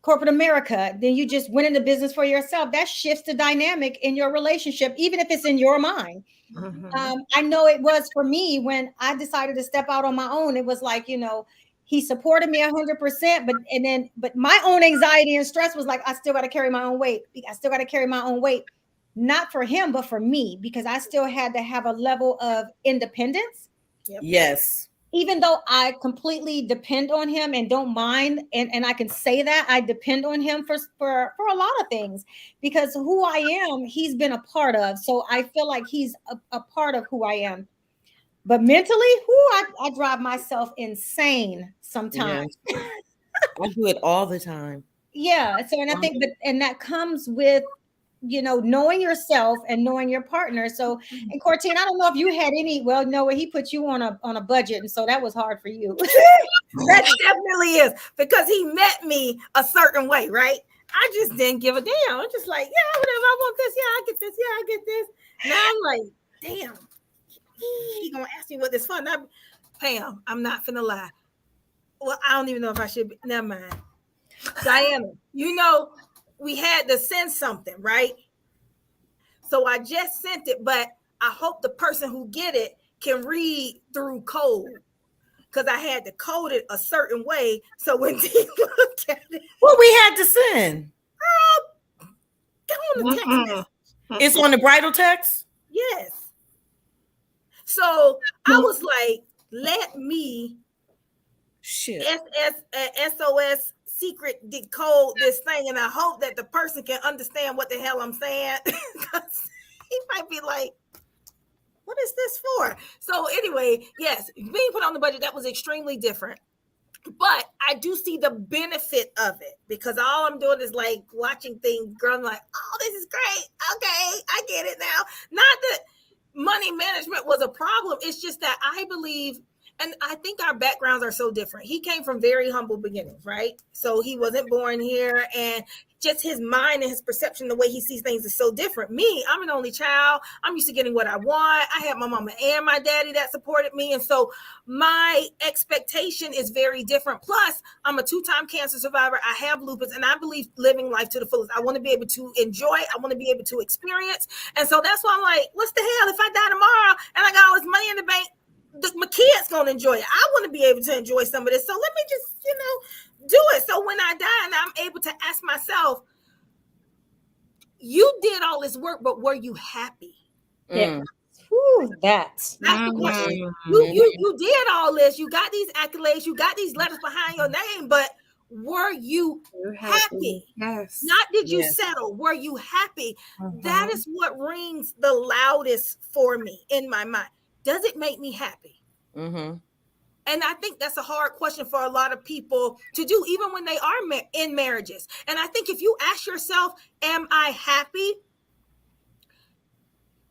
corporate America, then you just went into business for yourself. That shifts the dynamic in your relationship, even if it's in your mind. Mm-hmm. I know it was for me when I decided to step out on my own. It was like, he supported me 100%, but my own anxiety and stress was like, I still got to carry my own weight. Not for him, but for me, because I still had to have a level of independence. Yep. Yes. Even though I completely depend on him and don't mind, and I can say that I depend on him for a lot of things, because who I am, he's been a part of. So I feel like he's a part of who I am. But mentally, I drive myself insane sometimes. Yeah. I do it all the time. Yeah. So, and I think that comes with, knowing yourself and knowing your partner. So, and Cortine, I don't know if you had any, he put you on a budget. And so that was hard for you. That definitely is, because he met me a certain way, right? I just didn't give a damn. I'm just like, yeah, whatever. I want this. Yeah, I get this. Yeah, I get this. Now I'm like, damn. He gonna ask me what this fun. Pam, I'm not finna lie. Well, I don't even know if I should be. Never mind. Diana, we had to send something, right? So I just sent it, but I hope the person who get it can read through code. Because I had to code it a certain way. So when they look at it. What we had to send? Go on the text message. It's on the bridal text? Yes. So I was like, let me SOS secret decode this thing, and I hope that the person can understand what the hell I'm saying. He might be like, what is this for? So anyway, yes, being put on the budget, that was extremely different. But I do see the benefit of it, because all I'm doing is like watching things grow. I'm like, oh, this is great. Okay, I get it now. Not that money management was a problem. It's just that I believe, and I think our backgrounds are so different. He came from very humble beginnings, right? So he wasn't born here, and just his mind and his perception, the way he sees things is so different. Me, I'm an only child. I'm used to getting what I want. I had my mama and my daddy that supported me. And so my expectation is very different. Plus, I'm a 2-time cancer survivor. I have lupus, and I believe living life to the fullest. I want to be able to enjoy. I want to be able to experience. And so that's why I'm like, what's the hell if I die tomorrow and I got all this money in the bank? My kids gonna enjoy it. I want to be able to enjoy some of this. So let me just, do it. So when I die and I'm able to ask myself, you did all this work, but were you happy? Yeah. Ooh, that's the question. You did all this. You got these accolades. You got these letters behind your name, but were you happy? Yes. Not did you settle. Were you happy? That is what rings the loudest for me in my mind. Does it make me happy? And I think that's a hard question for a lot of people to do, even when they are in marriages. And I think if you ask yourself, am I happy?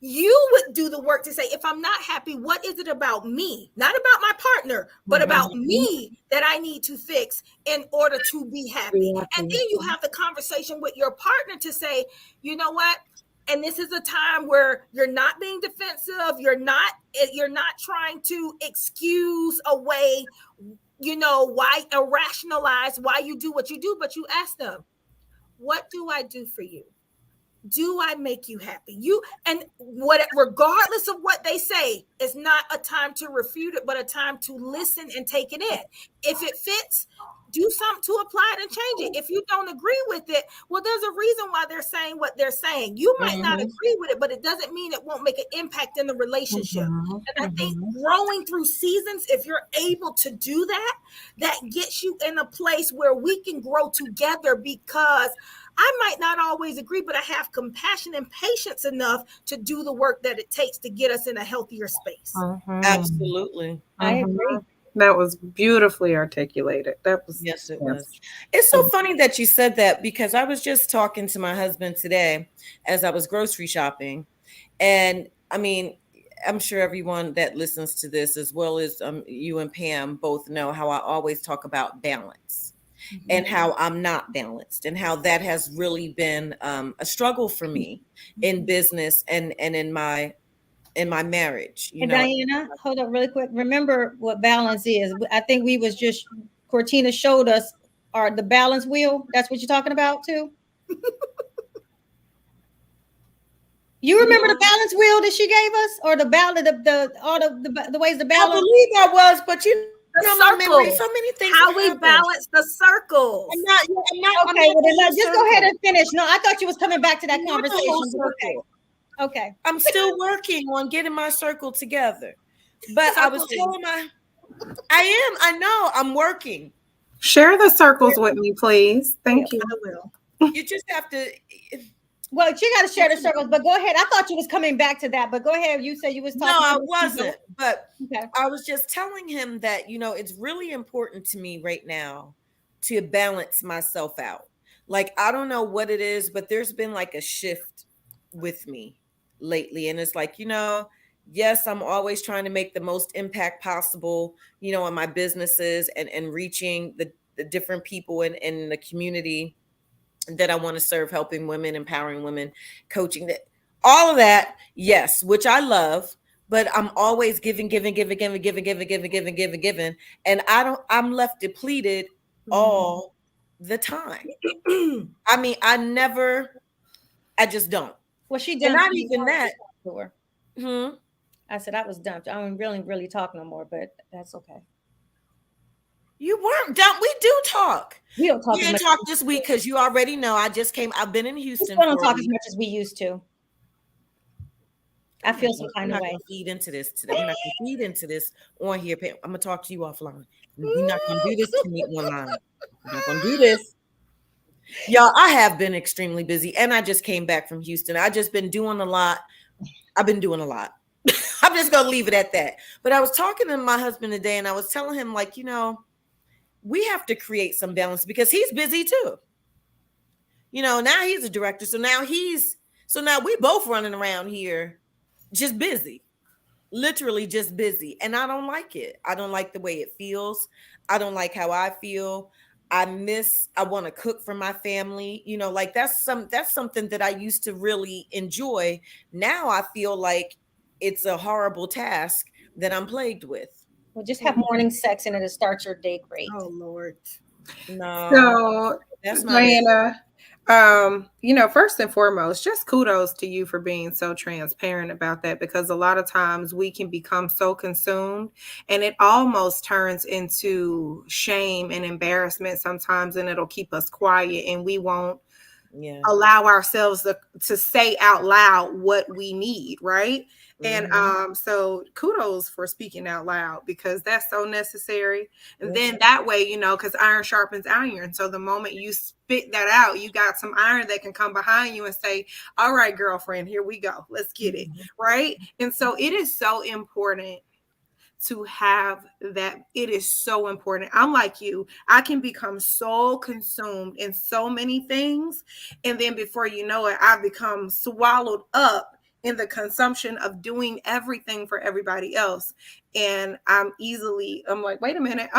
You would do the work to say, if I'm not happy, what is it about me? Not about my partner, but about me that I need to fix in order to be happy. And then you have the conversation with your partner to say, you know what? And this is a time where you're not being defensive. You're not trying to excuse away, why, or rationalize why you do what you do, but you ask them, what do I do for you? Do I make you happy? Regardless of what they say, it's not a time to refute it, but a time to listen and take it in. If it fits, do something to apply it and change it. If you don't agree with it, well, there's a reason why they're saying what they're saying. You might not agree with it, but it doesn't mean it won't make an impact in the relationship. And I think growing through seasons, if you're able to do that, that gets you in a place where we can grow together, because I might not always agree, but I have compassion and patience enough to do the work that it takes to get us in a healthier space. Absolutely. I agree. That was beautifully articulated. Yes, it was. It's so funny that you said that, because I was just talking to my husband today as I was grocery shopping. And I mean, I'm sure everyone that listens to this, as well as you and Pam, both know how I always talk about balance. And how I'm not balanced, and how that has really been a struggle for me in business and in my marriage. And Diana, hold up really quick. Remember what balance is. I think Cortina showed us the balance wheel. That's what you're talking about too. You remember the balance wheel that she gave us, or the balance, the ways to balance? I believe I was, but my memory, so many things. How we balance the circles. I'm not okay. Well, just go ahead and finish. No, I thought you was coming back to that conversation. Okay. I'm still working on getting my circle together, but I was telling I know I'm working. Share the circles with me, please. Thank you. I will. You just have to. Well, you got to share the circles, but go ahead. I thought you was coming back to that, but go ahead. You said you was talking. No, I wasn't. But I was just telling him that, it's really important to me right now to balance myself out. Like, I don't know what it is, but there's been like a shift with me lately. And it's like, yes, I'm always trying to make the most impact possible, in my businesses and reaching the different people in the community. that I want to serve, helping women, empowering women, coaching, that all of that, yes, which I love, but I'm always giving, and I'm left depleted all the time. I mean, I just don't. Well, she And done. not even that. To her. Hmm? I said I was dumped. I don't really talk no more, but that's okay. You weren't done. We do talk. We don't talk. We didn't talk this week because you already know I've been in Houston. We still don't talk as much as we used to. I feel some kind of way. I'm not going to feed into this today. I'm not going to feed into this on here. I'm going to talk to you offline. We're not going to do this to me online. We're not going to do this. Y'all, I have been extremely busy, and I just came back from Houston. I just been doing a lot. I've been doing a lot. I'm just going to leave it at that. But I was talking to my husband today, and I was telling him, like, we have to create some balance because he's busy too. Now he's a director. So now we both running around here just busy, literally just busy. And I don't like it. I don't like the way it feels. I don't like how I feel. I want to cook for my family. Like that's something that I used to really enjoy. Now I feel like it's a horrible task that I'm plagued with. Well, just have morning sex and it'll start your day great. Oh Lord. No. So that's not Diana, first and foremost, just kudos to you for being so transparent about that, because a lot of times we can become so consumed and it almost turns into shame and embarrassment sometimes, and it'll keep us quiet and we won't allow ourselves to say out loud what we need, right? Mm-hmm. And so kudos for speaking out loud, because that's so necessary. And then that way, because iron sharpens iron. So the moment you spit that out, you got some iron that can come behind you and say, all right, girlfriend, here we go. Let's get it. Right. And so it is so important to have that. It is so important. I'm like you. I can become so consumed in so many things. And then before you know it, I've become swallowed up in the consumption of doing everything for everybody else. And I'm like, wait a minute.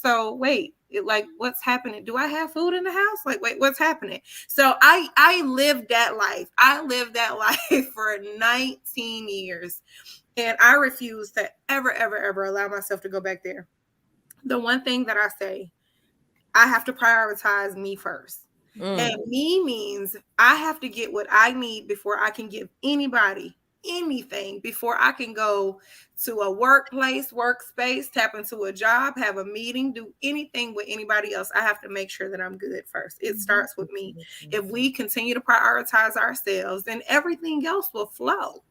So wait, what's happening? Do I have food in the house? Like, wait, what's happening? So I lived that life. I lived that life for 19 years. And I refuse to ever, ever, ever allow myself to go back there. The one thing that I say, I have to prioritize me first. And me means I have to get what I need before I can give anybody anything, before I can go to a workspace, tap into a job, have a meeting, do anything with anybody else. I have to make sure that I'm good first. It starts with me. If we continue to prioritize ourselves, then everything else will flow.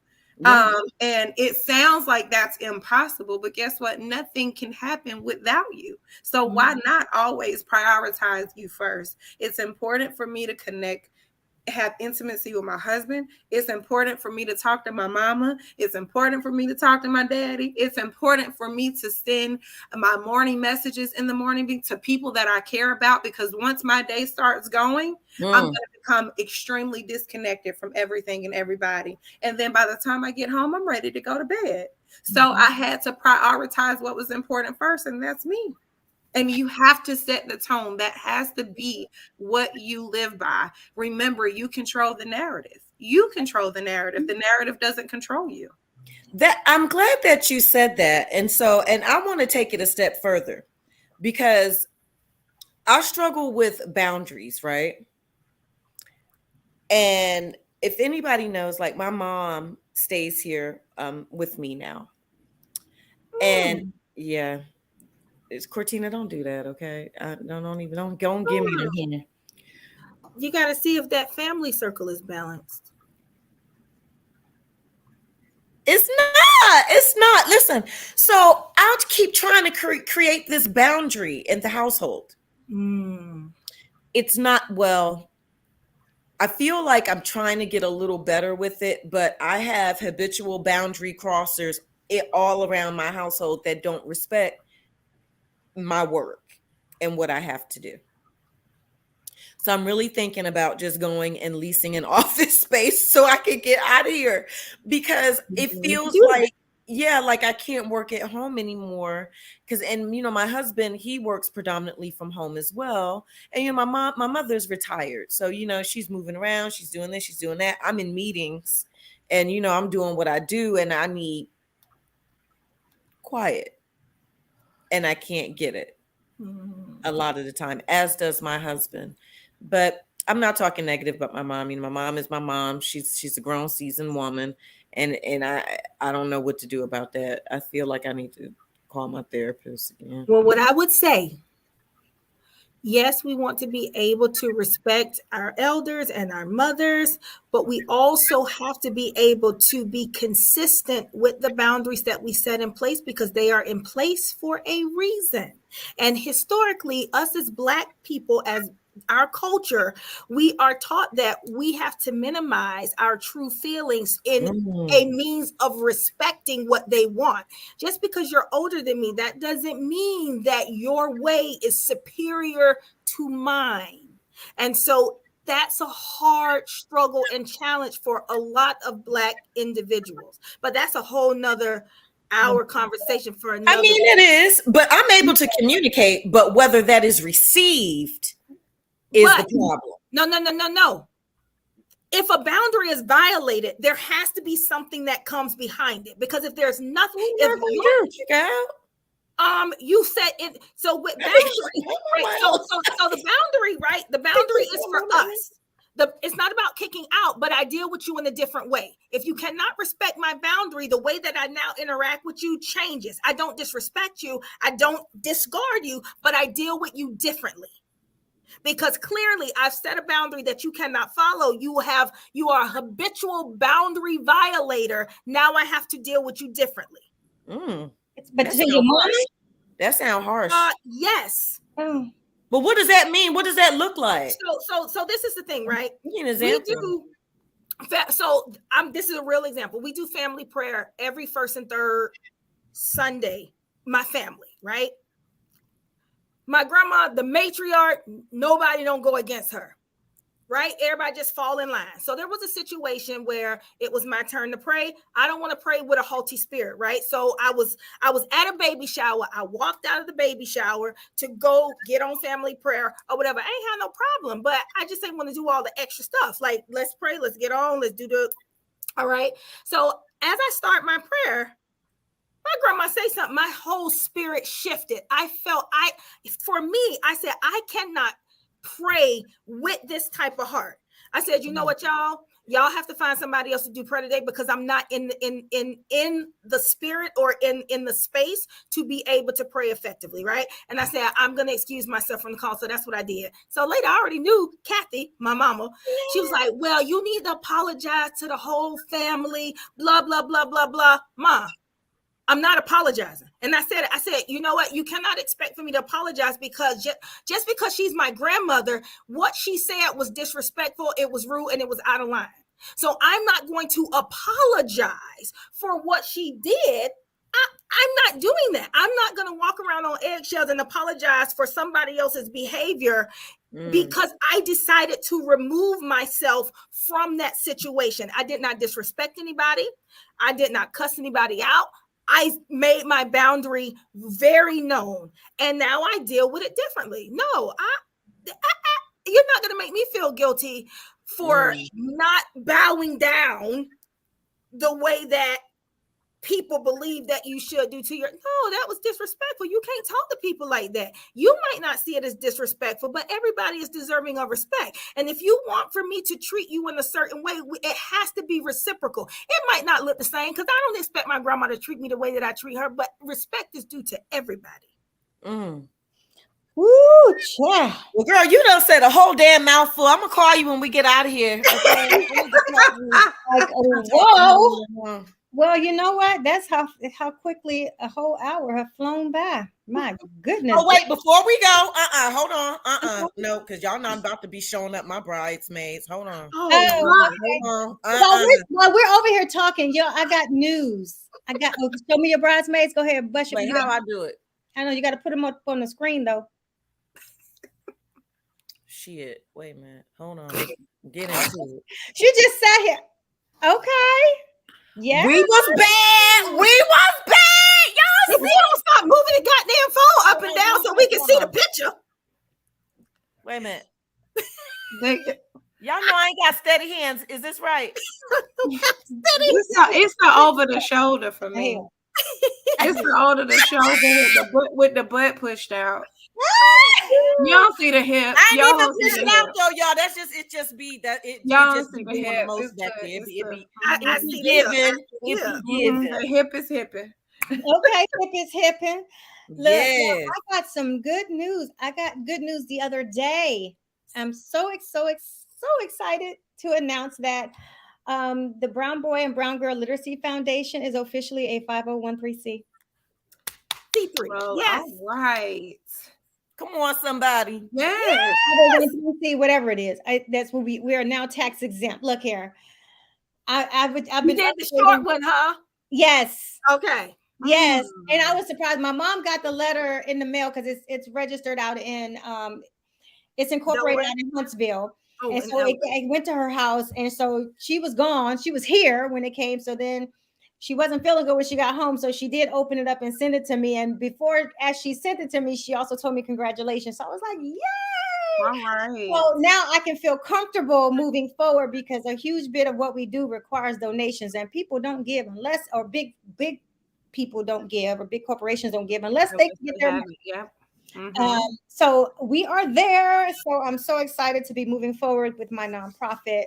And it sounds like that's impossible, but guess what? Nothing can happen without you. So why not always prioritize you first? It's important for me to connect, have intimacy with my husband. It's important for me to talk to my mama. It's important for me to talk to my daddy. It's important for me to send my morning messages in the morning to people that I care about, because once my day starts going, I'm going to become extremely disconnected from everything and everybody. And then by the time I get home, I'm ready to go to bed. So I had to prioritize what was important first, and that's me. And you have to set the tone. That has to be what you live by. Remember, you control the narrative. You control the narrative. The narrative doesn't control you. That I'm glad that you said that. And I want to take it a step further, because I struggle with boundaries, right? And if anybody knows, like, my mom stays here with me now. And yeah. It's Cortina, don't do that, okay? Don't give me the hint. You got to see if that family circle is balanced. It's not. Listen, so I'll keep trying to create this boundary in the household. It's not, I feel like I'm trying to get a little better with it, but I have habitual boundary crossers all around my household that don't respect my work and what I have to do. So I'm really thinking about just going and leasing an office space so I can get out of here, because it feels like, yeah, like I can't work at home anymore because, and my husband, he works predominantly from home as well. And my mother's retired, so she's moving around, she's doing this, she's doing that. I'm in meetings, and I'm doing what I do, and I need quiet, and I can't get it a lot of the time, as does my husband. But I'm not talking negative about my mom. My mom is my mom. She's a grown, seasoned woman. And I don't know what to do about that. I feel like I need to call my therapist again. Well, what I would say, yes, we want to be able to respect our elders and our mothers, but we also have to be able to be consistent with the boundaries that we set in place, because they are in place for a reason. And historically, us as Black people, as our culture, we are taught that we have to minimize our true feelings in a means of respecting what they want. Just because you're older than me, that doesn't mean that your way is superior to mine. And so that's a hard struggle and challenge for a lot of Black individuals. But that's a whole nother hour conversation for another. I mean, it is, but I'm able to communicate, but whether that is received is the problem. No. If a boundary is violated, there has to be something that comes behind it. Because if there's nothing, you said it. So with boundary, right? So the boundary, right? The boundary is for us. It's not about kicking out, but I deal with you in a different way. If you cannot respect my boundary, the way that I now interact with you changes. I don't disrespect you. I don't discard you, but I deal with you differently. Because clearly I've set a boundary that you cannot follow. You are a habitual boundary violator. Now I have to deal with you differently. But that sounds harsh. Yes. But what does that mean? What does that look like? So this is the thing, right? Give me an example. This is a real example. We do family prayer every first and third Sunday. My family, right? My grandma, the matriarch, nobody don't go against her, right? Everybody just fall in line. So there was a situation where it was my turn to pray. I don't want to pray with a haughty spirit, right? So I was at a baby shower. I walked out of the baby shower to go get on family prayer or whatever. I ain't had no problem, but I just didn't want to do all the extra stuff. Like, let's pray, let's get on, let's do all right. So as I start my prayer, my grandma say something, my whole spirit shifted. I said, I cannot pray with this type of heart. I said, you know what, y'all have to find somebody else to do prayer today, because I'm not in the spirit or in the space to be able to pray effectively, right? And I said, I'm going to excuse myself from the call. So that's what I did. So later, I already knew Kathy, my mama. She was like, well, you need to apologize to the whole family, blah, blah, blah, blah, blah. Ma, I'm not apologizing. And I said, you know what? You cannot expect for me to apologize, because just because she's my grandmother, what she said was disrespectful, it was rude, and it was out of line. So I'm not going to apologize for what she did. I'm not doing that. I'm not going to walk around on eggshells and apologize for somebody else's behavior because I decided to remove myself from that situation. I did not disrespect anybody. I did not cuss anybody out. I made my boundary very known, and now I deal with it differently. No, you're not going to make me feel guilty for not bowing down the way that people believe that you should do to your. No, that was disrespectful. You can't talk to people like that. You might not see it as disrespectful, but everybody is deserving of respect. And if you want for me to treat you in a certain way, it has to be reciprocal. It might not look the same, because I don't expect my grandma to treat me the way that I treat her, but respect is due to everybody. Woo, yeah. Well, girl, you done said a whole damn mouthful. I'm gonna call you when we get out of here. Okay? Whoa. Well, you know what? That's how quickly a whole hour have flown by. My goodness. Oh, wait, before we go, hold on. No, because y'all not about to be showing up my bridesmaids. Hold on. Hold on. While we're over here talking, yo, I got news. Show me your bridesmaids. Go ahead, bust your. Wait, how I do it? I know you got to put them up on the screen, though. Shit. Wait a minute. Hold on. Get into it. She just sat here. Okay. Yeah. We was bad. Y'all If we don't stop moving the goddamn phone up and down so we can see the picture. Wait a minute. They- Y'all know I ain't got steady hands. Is this right? It's the over the shoulder for me. It's the over the shoulder with the butt pushed out. You don't see the hip. I ain't Y'all even don't see push the it out hip. though, y'all. That's just it. Just be that it. Y'all Just don't be see the doing hip. the most It's back the- there. it's It the- be. I It be see the hip. given. It Yeah. be given. The hip is hipping. Okay, hip is hipping. Look, Yes. I got some good news. I got good news the other day. I'm so excited to announce that the Brown Boy and Brown Girl Literacy Foundation is officially a 501c. C3. Well, Yes. all right. Come on, somebody. Yes. 501c, whatever it is. That's what we are now tax exempt. Look here. I've You been did the short one, huh? Yes. Okay. Yes, and I was surprised. My mom got the letter in the mail because it's registered out in it's incorporated out in Huntsville, Oh, and and so it went to her house, and so she was gone. She was here when it came, so then she wasn't feeling good when she got home, so she did open it up and send it to me. And before, as she sent it to me, she also told me congratulations. So I was like, yay! All right. So now I can feel comfortable moving forward because a huge bit of what we do requires donations, and people don't give unless, or big people don't give, or big corporations don't give unless they get their money. Yeah. So we are there. So I'm so excited to be moving forward with my nonprofit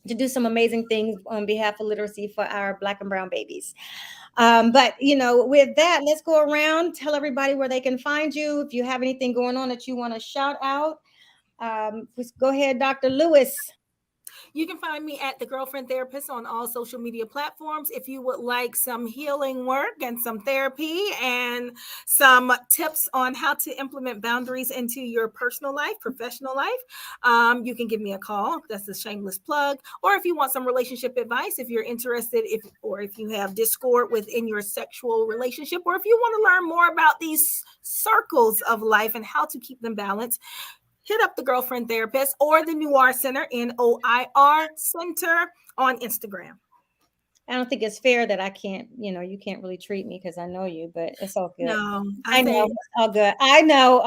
to do some amazing things on behalf of literacy for our Black and brown babies. But with that, let's go around, tell everybody where they can find you. If you have anything going on that you want to shout out, just go ahead, Dr. Lewis. You can find me at The Girlfriend Therapist on all social media platforms. If you would like some healing work and some therapy and some tips on how to implement boundaries into your personal life, professional life, you can give me a call. That's a shameless plug. Or if you want some relationship advice, if you're interested, if you have discord within your sexual relationship, or if you want to learn more about these circles of life and how to keep them balanced, hit up The Girlfriend Therapist or the Noir Center, NOIR Center, on Instagram. I don't think it's fair that I can't, you can't really treat me because I know you, but it's all good. No, I know it's all good. I know.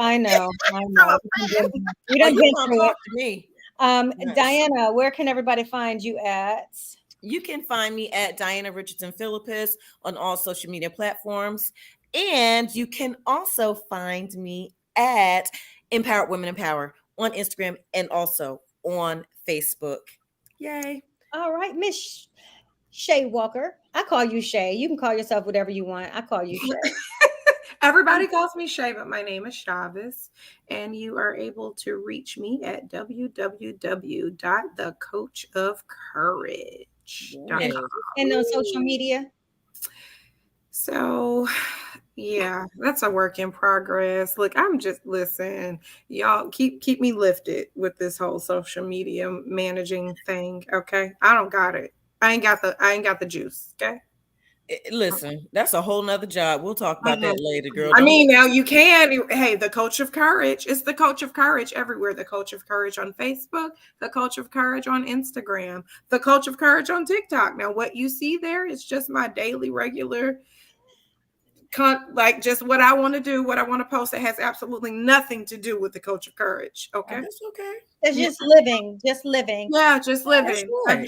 We don't get through it. To me. Nice. Diana, where can everybody find you at? You can find me at Diana Richardson Philippus on all social media platforms. And you can also find me at Empowered Women Empower on Instagram and also on Facebook. Yay. All right, Miss Shay Walker. I call you Shay. You can call yourself whatever you want. I call you Shay. Everybody calls me Shay, but my name is Chavez. And you are able to reach me at www.thecoachofcourage.com. And on social media? So, yeah, that's a work in progress. Look, listen, y'all keep me lifted with this whole social media managing thing. Okay. I don't got it. I ain't got the juice. Okay. Listen, that's a whole nother job. We'll talk about that later, girl. I mean, now you can. Hey, the Coach of Courage. It's the Coach of Courage everywhere. The Coach of Courage on Facebook, the Coach of Courage on Instagram, the Coach of Courage on TikTok. Now, what you see there is just my daily, regular, like just what I want to do, what I want to post. It has absolutely nothing to do with the Coach of Courage. Okay, that's okay. It's just living. Yeah, just living. Right.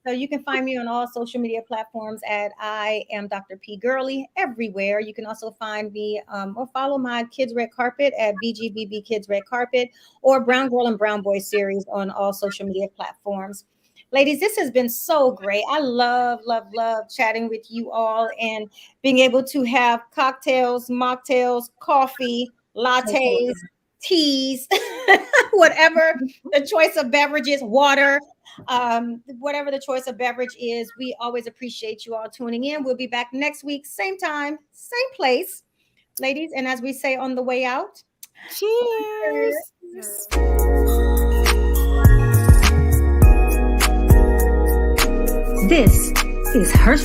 So you can find me on all social media platforms at I am Dr. P. Gurley everywhere. You can also find me or follow my Kids Red Carpet at BGBB Kids Red Carpet or Brown Girl and Brown Boy series on all social media platforms. Ladies, this has been so great. I love chatting with you all and being able to have cocktails, mocktails, coffee, lattes, teas, whatever the choice of beverages, water, whatever the choice of beverage is. We always appreciate you all tuning in. We'll be back next week, same time, same place, ladies. And as we say on the way out, cheers. This is Herspiration.